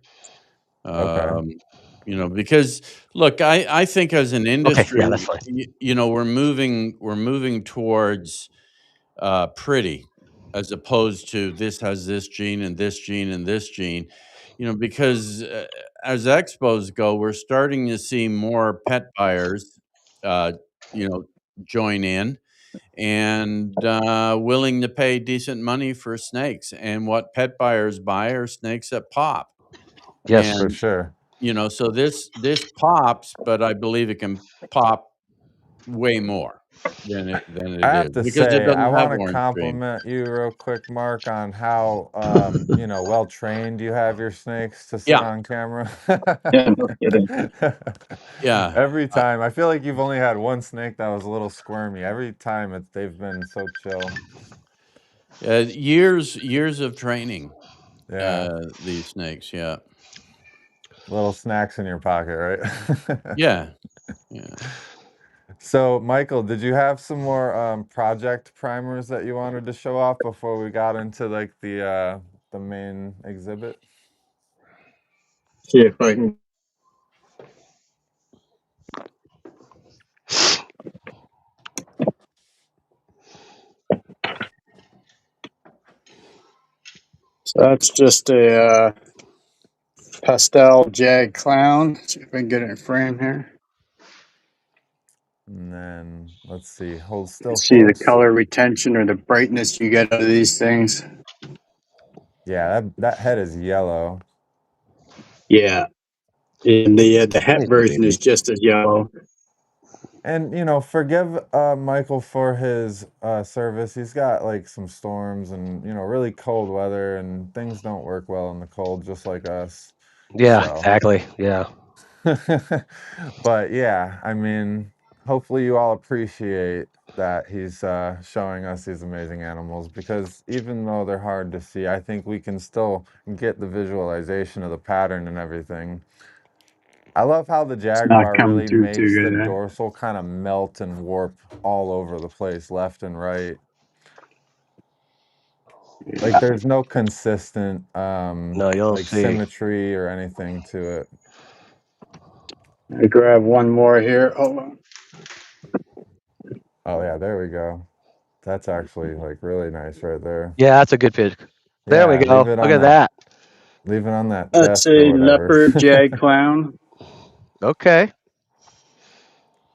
Okay. You know, because look, I think as an industry, yeah, that's fine. you know, we're moving towards pretty, as opposed to this has this gene and this gene and this gene. You know, because as expos go, we're starting to see more pet buyers, you know, join in and willing to pay decent money for snakes. And what pet buyers buy are snakes that pop. Yes. For And sure. you know, so this pops, but I believe it can pop way more than it I have is to because it say, I doesn't have want to orange dream. compliment you real quick, Mark, on how, you know, well trained you have your snakes to sit Yeah, on camera. Yeah, no kidding. yeah. Every time. I feel like you've only had one snake that was a little squirmy. Every time they've been so chill. Years of training. Yeah. These snakes. Yeah. Little snacks in your pocket, right? Yeah. Yeah. So, Michael, did you have some more project primers that you wanted to show off before we got into like the main exhibit? See if I can. So that's just a pastel jag clown. See if I can get it in frame here. And then let's see, hold You can still see for the us. color retention or the brightness you get out of these things. Yeah, that head is yellow. Yeah. And the het Nice, version is baby. just as yellow. And you know, forgive Michael for his service. He's got like some storms and you know really cold weather, and things don't work well in the cold, just like us. Yeah, So, exactly. Yeah. but yeah, I mean, hopefully you all appreciate that he's showing us these amazing animals because even though they're hard to see, I think we can still get the visualization of the pattern and everything. I love how the It's not Jaguar coming really through too makes the good. dorsal kind of melt and warp all over the place, left and right. Like there's no consistent No, you'll like see. symmetry or anything to it. I grab one more here. Hold on. Oh yeah, there we go. That's actually like really nice right there. Yeah, that's a good pic. There we Yeah, go. leave it Look on at that. leave it on that That's chest or a whatever. leopard jag clown. Okay.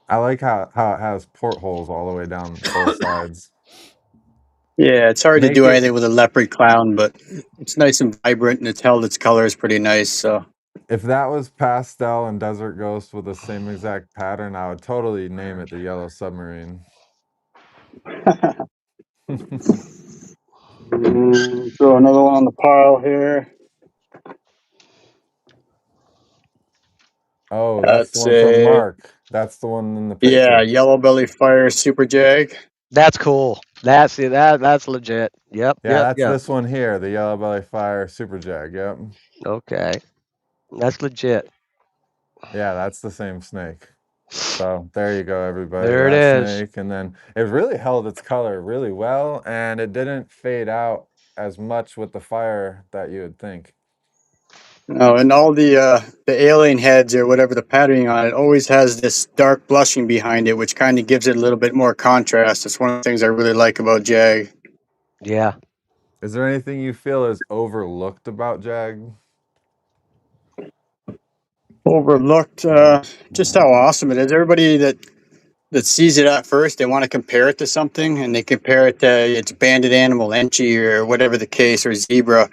I like how it has portholes all the way down both sides. Yeah, it's hard to Make do it anything with a leopard clown, but it's nice and vibrant, and it's held its color is pretty nice. So if that was pastel and desert ghost with the same exact pattern, I would totally name it the Yellow Submarine. throw another one on the pile here. Oh, that's the That's one from a Mark. That's the one in the picture. yeah, yellow belly fire super jag. That's cool. That's legit. Yep. Yeah, that's Yep. this one here, the Yellow Belly Fire Super Jag. Yep. Okay. That's legit. Yeah, that's the same snake. So there you go, everybody. There it That is. snake, and then it really held its color really well, and it didn't fade out as much with the fire that you would think. Oh, and all the alien heads or whatever the patterning on it always has this dark blushing behind it, which kind of gives it a little bit more contrast. It's one of the things I really like about Jag. Yeah. Is there anything you feel is overlooked about Jag? Overlooked, just how awesome it is. Everybody that sees it at first, they want to compare it to something, and they compare it to its banded animal, Enchi, or whatever the case, or zebra.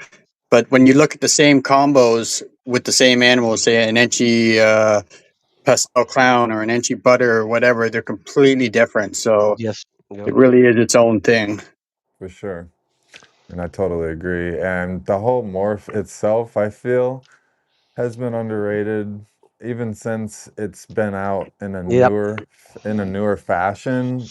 But when you look at the same combos with the same animals, say an Enchi pastel clown or an Enchi butter or whatever, they're completely different. So Yes. Yep. it really is its own thing. For sure. And I totally agree. And the whole morph itself, I feel, has been underrated even since it's been out in a Yep. newer fashion.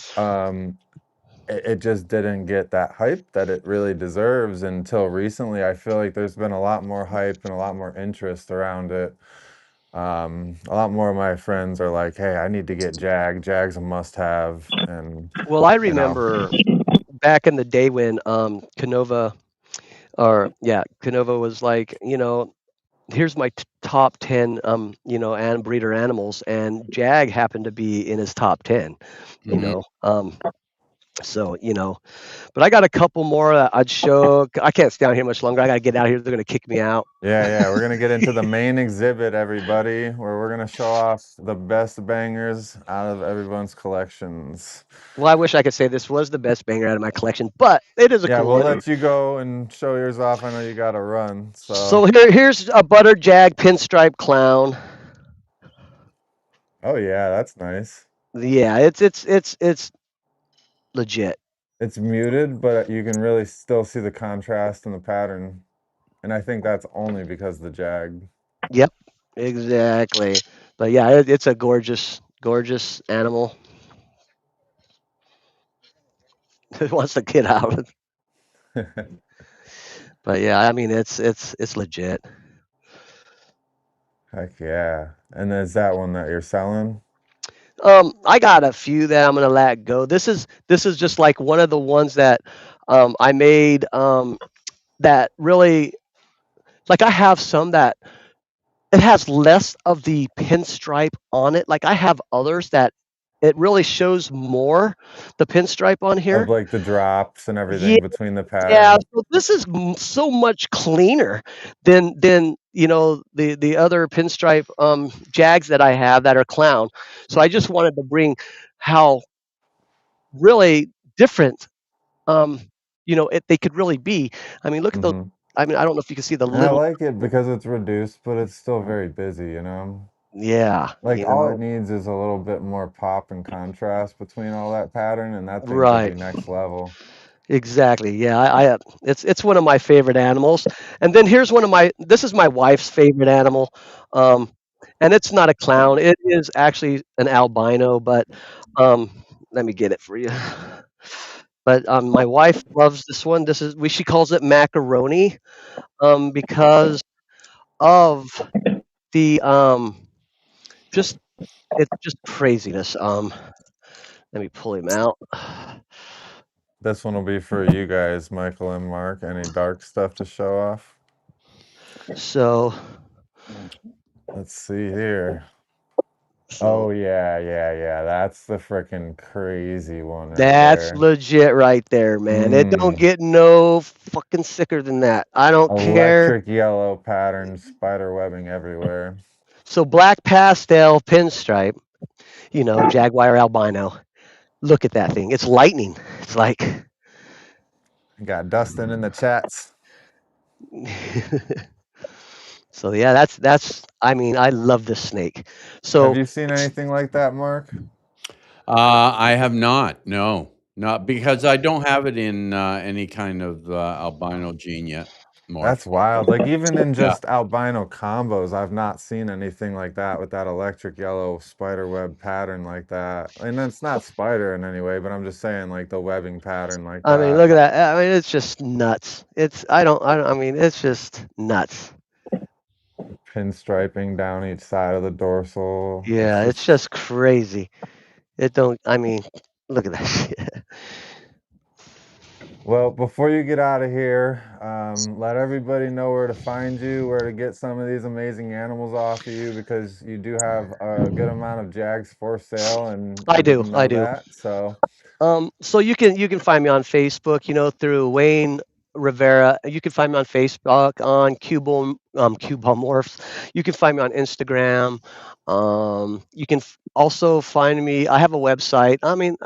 It just didn't get that hype that it really deserves until recently. I feel like there's been a lot more hype and a lot more interest around it. A lot more of my friends are like, "Hey, I need to get Jag. Jag's a must-have." And Well, I you know, remember back in the day when Canova was like, here's my top 10 and breeder animals, and Jag happened to be in his top 10, you Mhm. know. So, but I got a couple more that I'd show. I can't stay down here much longer. I got to get out of here. They're going to kick me out. yeah, we're gonna get into the main exhibit, everybody, where we're gonna show off the best bangers out of everyone's collections. Well, I wish I could say this was the best banger out of my collection, but it is a Yeah, cool we'll one. let you go and show yours off. I know you gotta run, So so. here's a butter Jag pinstripe clown. Oh yeah, that's nice. Yeah, it's legit. It's muted, but you can really still see the contrast and the pattern. And I think that's only because of the Jag. Yep, exactly. But yeah, it's a gorgeous animal. It wants to get out. But yeah, I mean it's legit. Heck yeah. And is that one that you're selling? I got a few that I'm gonna let go. This is just like one of the ones that I made that really, like, I have some that it has less of the pinstripe on it. Like, I have others that it really shows more the pinstripe on Of here. like the drops and Yeah, everything between the yeah. pattern. So this is so much cleaner than the other pinstripe Jags that I have that are clown. So I just wanted to bring how really different they could really be. I mean, look at those. Hmm. I mean, I don't know if you can see the And I little. like it because it's reduced, but it's still very busy, you know? Yeah, Like all it needs is a little bit more pop and contrast between all that pattern, and that thing could be right. next level. Exactly. Yeah, it's one of my favorite animals. And then here's this is my wife's favorite animal. Um, and it's not a clown. It is actually an albino, but um, let me get it for you. But my wife loves this one. She calls it macaroni because of the just it's just craziness. Let me pull him out. This one will be for you guys, Michael and Mark. Any dark stuff to show off? So Let's see here. so Oh yeah. That's the freaking crazy one right that's there. legit right there, man. It don't get no fucking sicker than that. I don't care. Electric yellow pattern, spider webbing everywhere. So black pastel pinstripe, Jaguar albino. Look at that thing. It's lightning. It's like Got Dustin in the chats. so yeah, that's I mean, I love this snake. So Have you seen anything like that, Mark? I have not. No, not because I don't have it in any kind of albino gene yet. That's Morph. wild. Like even in Yeah. just albino combos, I've not seen anything like that with that electric yellow spider web pattern like that. And it's not spider in any way, but I'm just saying like the webbing pattern like I mean, that. look at that. I mean, it's just nuts. I mean, it's just nuts. pinstriping down each side of the dorsal. Yeah, it's just crazy. I mean, look at that shit. Well, before you get out of here, let everybody know where to find you, where to get some of these amazing animals off of you, because you do have a good amount of Jags for sale, and I didn't know I do. that. So So you can find me on Facebook, through Wayne Rivera. You can find me on Facebook on Ball Morphs. You can find me on Instagram. You can also find me. I have a website. I mean,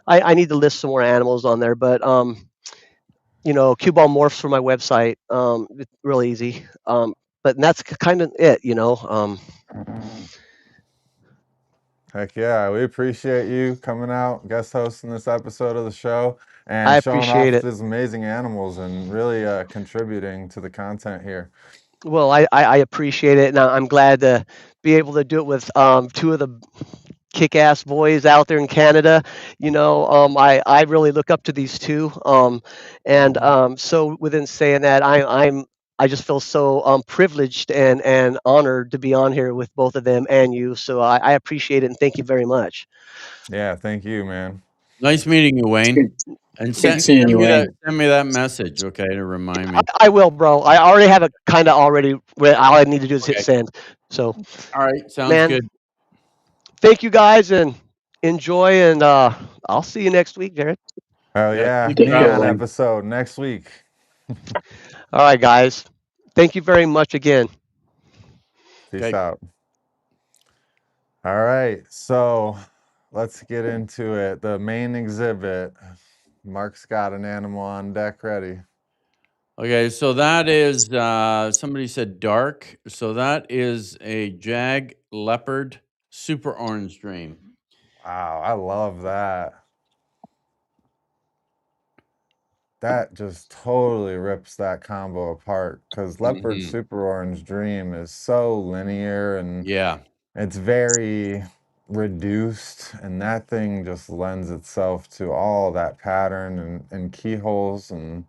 I need to list some more animals on there, but Ball Morphs for my website. It's really easy. But that's kind of it. heck yeah, we appreciate you coming out, guest hosting this episode of the show, I and showing appreciate off it. these amazing animals and really contributing to the content here. Well, I appreciate it, and I'm glad to be able to do it with two of the kick-ass boys out there in Canada. I really look up to these two, and so within saying that, I just feel so privileged and honored to be on here with both of them and you. So I appreciate it, and thank you very much. Yeah, thank you, man. Nice meeting you, It's Wayne. good, And good seeing you, Wayne. send me that message, okay, to remind me. I will, bro. I already have it kind of already. All I need to do is hit Okay. send. So, All right, sounds man, good. thank you guys and enjoy. And I'll see you next week, Jared. Oh Yeah, yeah, safe Take care, Neon travel. Wayne. episode next week. All right, guys. Thank you very much again. Peace Okay. out. All right, so let's get into it. The main exhibit. Mark's got an animal on deck ready. Okay, so that is somebody said dark. So that is a Jag Leopard Super Orange Dream. Wow, I love that. That just totally rips that combo apart, because Leopard Mhm. Super Orange Dream is so linear and Yeah. it's very reduced, and that thing just lends itself to all that pattern and keyholes, and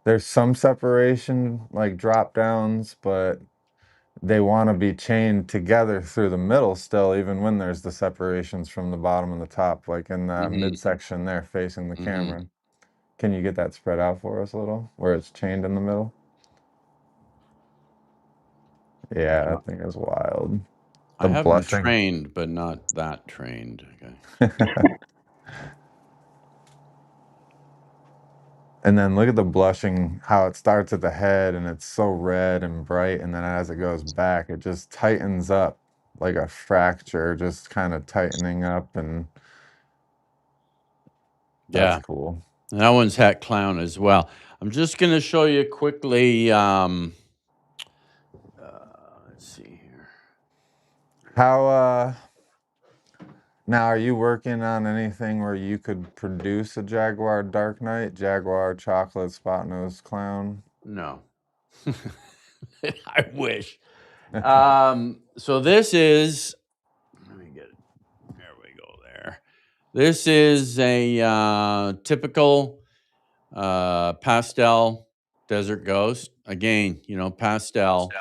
there's some separation like drop downs, but they want to be chained together through the middle still, even when there's the separations from the bottom and the top, like in the Mhm. midsection there facing the Mhm. camera. Can you get that spread out for us a little, where it's chained in the middle? Yeah, that thing is wild. I The have them blushing. trained, but not that trained. Okay. And then look at the blushing, how it starts at the head and it's so red and bright, and then as it goes back, it just tightens up like a fracture, just kind of tightening up, and that's Yeah. cool. And that one's Hat Clown as well. I'm just going to show you quickly. Let's see here. How now are you working on anything where you could produce a Jaguar Dark Knight, Jaguar Chocolate Spot Nose Clown? No. I wish. So this is, let me get it. There we go there. This is a typical pastel desert ghost. Again, pastel.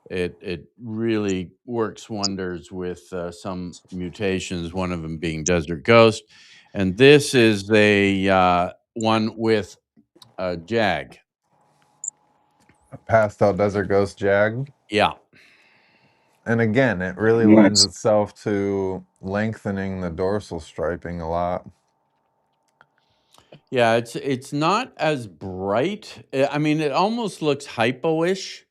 It really works wonders with some mutations, one of them being desert ghost. And this is a one with a Jag. Pastel Desert Ghost Jag. Yeah. And again, it really lends itself to lengthening the dorsal striping a lot. Yeah, it's not as bright. I mean, it almost looks hypo-ish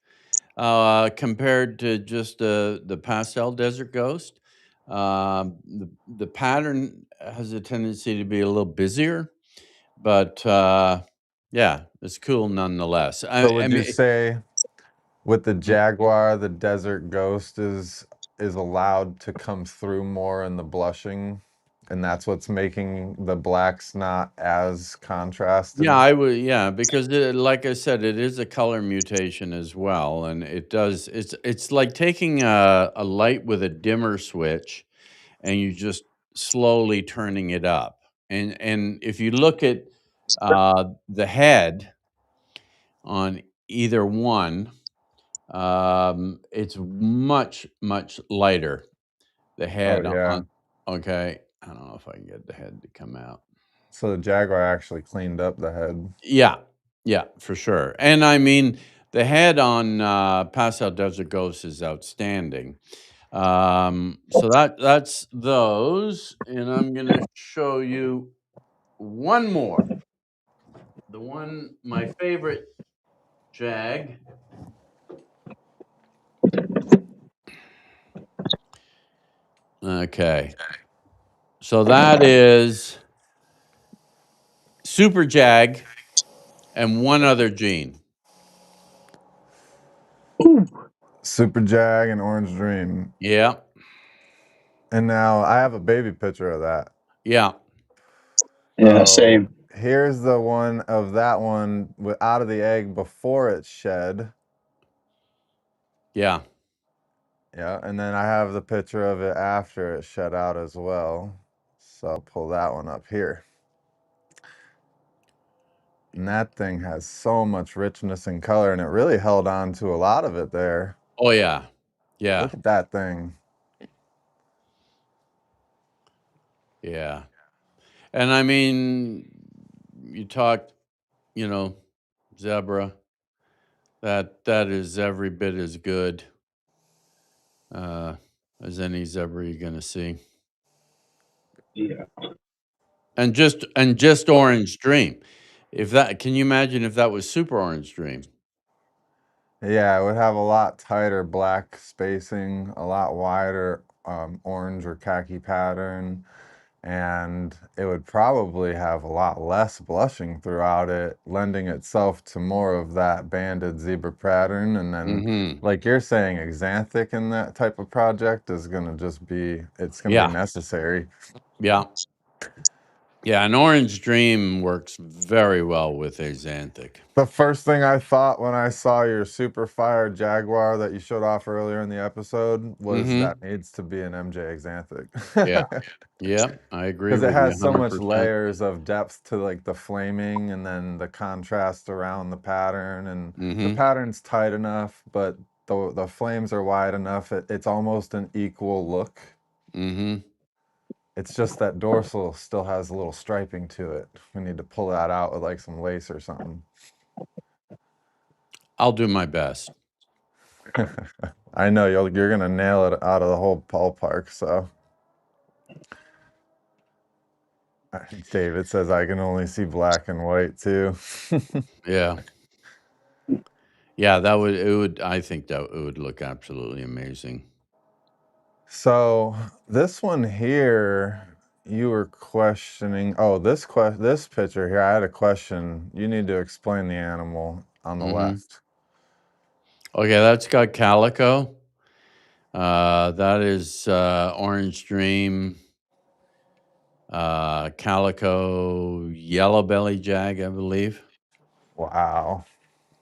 compared to just the pastel desert ghost. The pattern has a tendency to be a little busier, but yeah, it's cool nonetheless. So I would you mean, say with the Jaguar, the Desert Ghost is allowed to come through more in the blushing, and that's what's making the blacks not as contrasted? yeah, I would. Yeah, because like I said, it is a color mutation as well, and it does. It's like taking a light with a dimmer switch, and you just slowly turning it up. And if you look at the head on either one, It's much, much lighter. The head yeah. okay. I don't know if I can get the head to come out. So the Jaguar actually cleaned up the head. Yeah, yeah, for sure. And I mean, the head on Paso Desert Ghost is outstanding. So that's those, and I'm gonna show you one more. The one, my favorite Jag. Okay, so that is Super Jag and one other gene. Super Jag and Orange Dream. Yeah, And now I have a baby picture of that. yeah. Yeah, So same. here's the one of that one out of the egg before it's shed. Yeah. Yeah, and then I have the picture of it after it shed out as well. So I'll pull that one up here. And that thing has so much richness and color, and it really held on to a lot of it there. Oh yeah, yeah, Look at that thing. yeah. And I mean, you talk, zebra. That is every bit as good as any zebra you're gonna see. Yeah. And just Orange Dream. If that, can you imagine if that was Super Orange Dream? Yeah, it would have a lot tighter black spacing, a lot wider orange or khaki pattern, and it would probably have a lot less blushing throughout it, lending itself to more of that banded zebra pattern. And then, like you're saying, xanthic in that type of project is going to just be, it's going to be Yeah, necessary. yeah, yeah. An Orange Dream works very well with xanthic. The first thing I thought when I saw your super fire Jaguar that you showed off earlier in the episode was that needs to be an MJ xanthic. Yeah, yeah. I agree Because it with you has so much 100%. layers of depth to like the flaming and then the contrast around the pattern, and the pattern's tight enough, but the flames are wide enough. It's almost an equal look. It's just that dorsal still has a little striping to it. We need to pull that out with like some lace or something. I'll do my best. I know you're gonna nail it out of the whole ballpark. So David says I can only see black and white too. Yeah. Yeah, I think that it would look absolutely amazing. So this one here, you were questioning. Oh, this picture here, I had a question. You need to explain the animal on the left. Okay, that's got calico. That is Orange Dream, calico yellow belly Jag, I believe. Wow.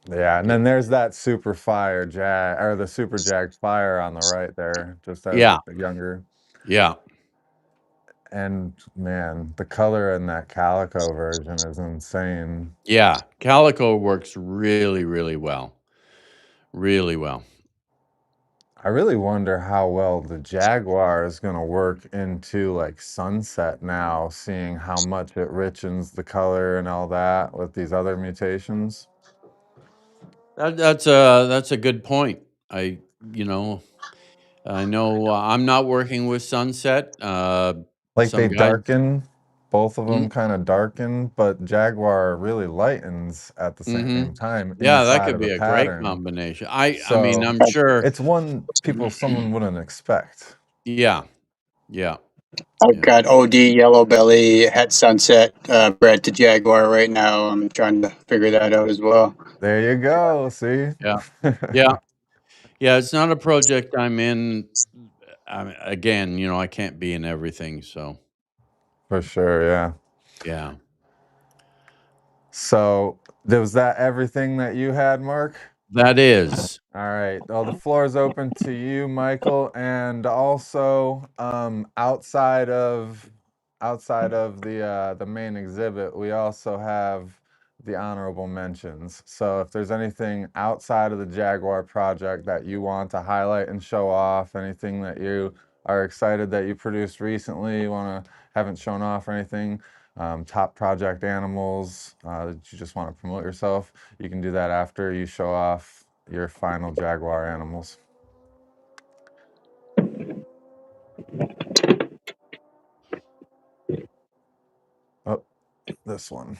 Yeah, and then there's that super fire Jag, or the super Jag fire on the right there, just as Yeah, like the younger. yeah, And man, the color in that calico version is insane. yeah. Calico works really, really well. Really well. I really wonder how well the Jaguar is going to work into like sunset now, seeing how much it richens the color and all that with these other mutations. That's a good point. I know I'm not working with sunset. Like Some they guys. darken, both of them kind of darken, but Jaguar really lightens at the same time Yeah, that inside could of the be a great pattern. combination. I mean, So I'm sure. it's one someone wouldn't expect. Yeah, yeah, I've yeah, got OD Yellow Belly Het Sunset bred to Jaguar right now. I'm trying to figure that out as well. There you go. See? yeah, yeah, yeah. It's not a project I'm in. Again, I can't be in everything, so For sure, yeah. yeah. So, was that everything that you had, Mark? That is. All right. Well, the floor is open to you, Michael, and also outside of the main exhibit, we also have the honorable mentions. So if there's anything outside of the Jaguar project that you want to highlight and show off, anything that you are excited that you produced recently, haven't shown off or anything, top project animals that you just want to promote yourself, you can do that after you show off your final Jaguar animals. Oh, this one.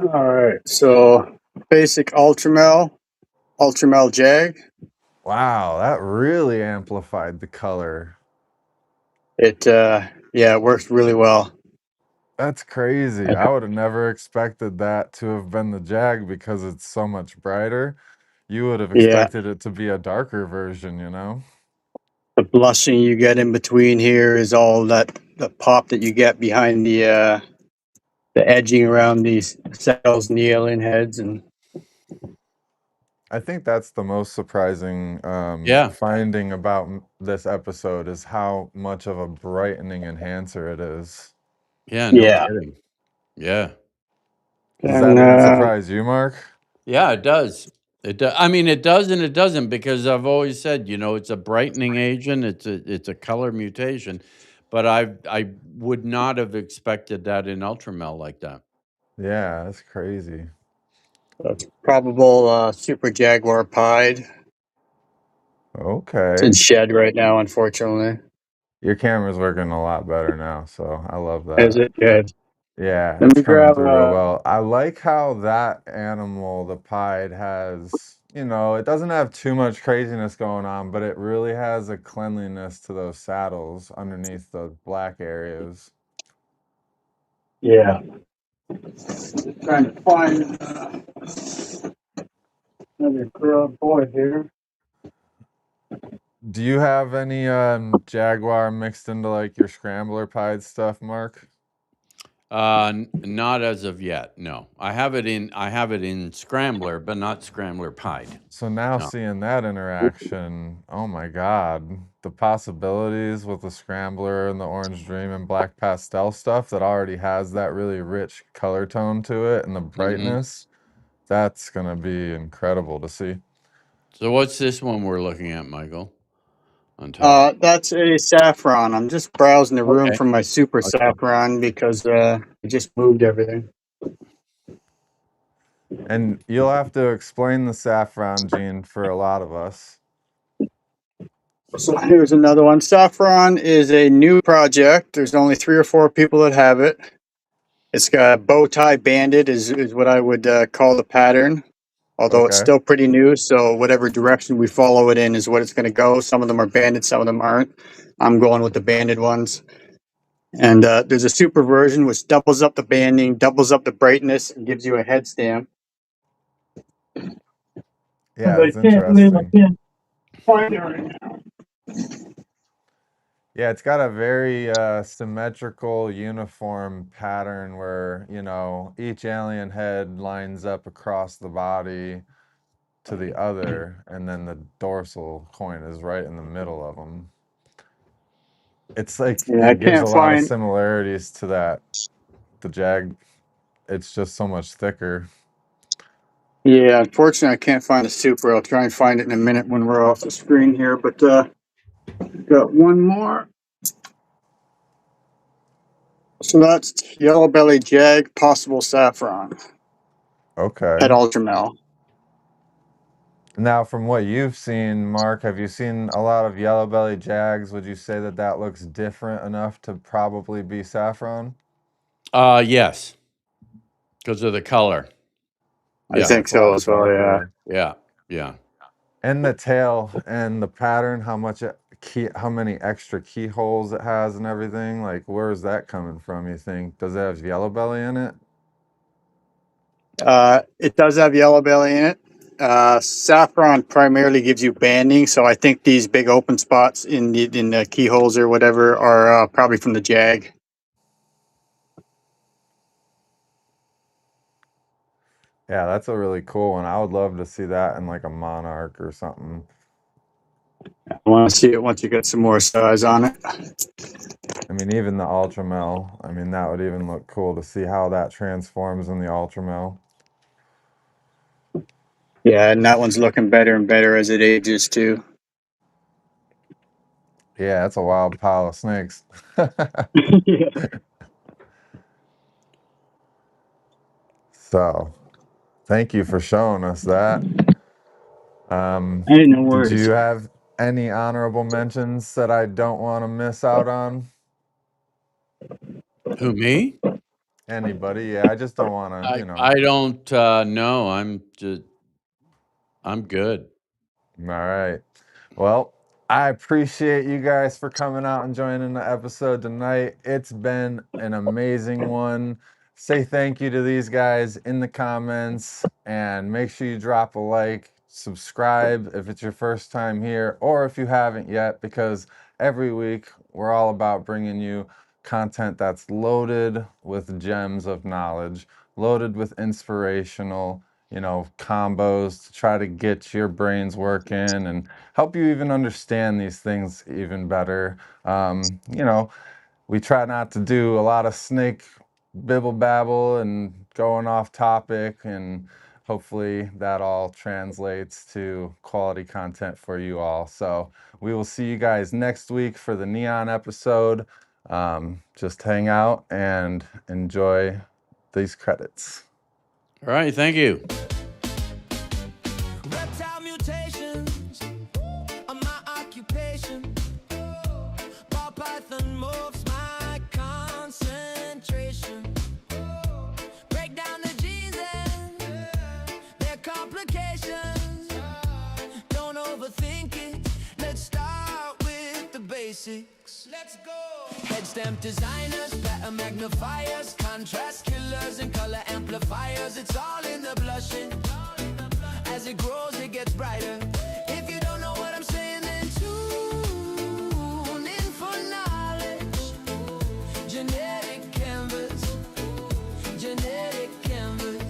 All right, so basic Ultramel Jag. Wow, that really amplified the color. It it works really well. That's crazy. I would have never expected that to have been the Jag because it's so much brighter. You would have Yeah, expected it to be a darker version, you know? the blushing you get in between here is all the pop that you get behind the edging around these cells and the alien heads. And I think that's the most surprising Yeah. finding about this episode is how much of a brightening enhancer it is. Yeah, no yeah, kidding. Yeah. Does that even surprise you, Mark? Yeah, it does. It does. I mean, it does and it doesn't, because I've always said, you know, it's a brightening agent. It's a color mutation, but I would not have expected that in Ultramel like that. Yeah, that's crazy. that's probable Super Jaguar Pied. It's Okay. in shed right now, unfortunately. Your camera's working a lot better now, so I love Is that. it good? Yeah, Let it's me coming grab through real well. I like how that animal, the pied, has, you know, it doesn't have too much craziness going on, but it really has a cleanliness to those saddles underneath the black areas. yeah. Trying to find another girl boy here. Do you have any Jaguar mixed into like your scrambler pied stuff, Mark? Not as of yet. No, I have it in Scrambler, but not Scrambler Pied. So now No. seeing that interaction, oh my God, the possibilities with the Scrambler and the Orange Dream and Black Pastel stuff that already has that really rich color tone to it and the brightness, that's gonna be incredible to see. So what's this one we're looking at, Michael? On top. That's a saffron. I'm just browsing the room Okay. for my super saffron because I just moved everything. And you'll have to explain the saffron gene for a lot of us. So here's another one. Saffron is a new project. There's only 3 or 4 people that have it. It's got bow tie banded is what I would call the pattern, although it's Okay. still pretty new. So whatever direction we follow it in is what it's going to go. Some of them are banded, some of them aren't. I'm going with the banded ones. And there's a super version which doubles up the banding, doubles up the brightness, and gives you a head stamp. Yeah, I it's can't believe I interesting. can't find it right now. Yeah, it's got a very symmetrical, uniform pattern where, you know, each alien head lines up across the body to the other, and then the dorsal coin is right in the middle of them. It's like, Yeah, I it gives a can't lot of find. similarities to that, the Jag. It's just so much thicker. Yeah, unfortunately, I can't find the super. I'll try and find it in a minute when we're off the screen here. But got one more. So that's yellow belly jag, possible saffron, Okay. at Ultramel. Now, from what you've seen, Mark, have you seen a lot of yellow belly Jags? Would you say that that looks different enough to probably be saffron? Yes, because of the color. I Yeah. think That's what I so was as well. going Yeah. for. Yeah. Yeah. And the tail and the pattern, how many extra keyholes it has and everything. Like, where is that coming from, you think? Does it have yellow belly in it? It does have yellow belly in it. Saffron primarily gives you banding, so I think these big open spots in the keyholes or whatever are probably from the jag. Yeah, that's a really cool one. I would love to see that in like a monarch or something. I want to see it once you get some more size on it. I mean, even the ultra mill, I mean, that would even look cool to see how that transforms in the ultra mill. Yeah, and that one's looking better and better as it ages too. Yeah, that's a wild pile of snakes. Yeah. So, thank you for showing us that. Hey, no Did worries. you have any honorable mentions that I don't want to miss out on? Who, me? Anybody? Yeah, I just don't want to, you know. I don't know. I'm good. All right. Well, I appreciate you guys for coming out and joining the episode tonight. It's been an amazing one. Say thank you to these guys in the comments and make sure you drop a like, subscribe if it's your first time here or if you haven't yet, because every week we're all about bringing you content that's loaded with gems of knowledge, loaded with inspirational, you know, combos to try to get your brains working and help you even understand these things even better. You know, we try not to do a lot of snake bibble babble and going off topic, and hopefully that all translates to quality content for you all. So we will see you guys next week for the Neon episode. Just hang out and enjoy these credits. All right, thank you. Reptile mutations are my occupation. Ball Python Morphs my concentration. Break down the genes and their complications. Don't overthink it. Let's start with the basics. Let's go. Head stamp designers, pattern magnifiers, contrast killers and color amplifiers. It's all in the blushing. As it grows, it gets brighter. If you don't know what I'm saying, then tune in for knowledge. Genetic canvas, genetic canvas.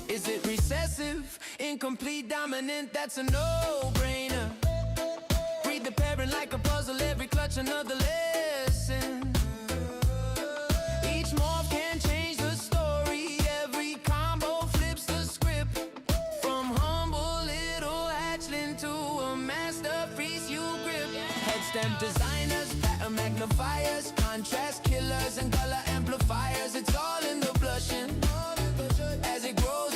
Is it recessive, incomplete, dominant? That's a no-brainer. Read the parent like a puzzle, every clutch another lesson. Each morph can change the story, every combo flips the script. From humble little hatchling to a masterpiece you grip. Head stamp designers, pattern magnifiers, contrast killers and color amplifiers. It's all in the blushing. As it grows,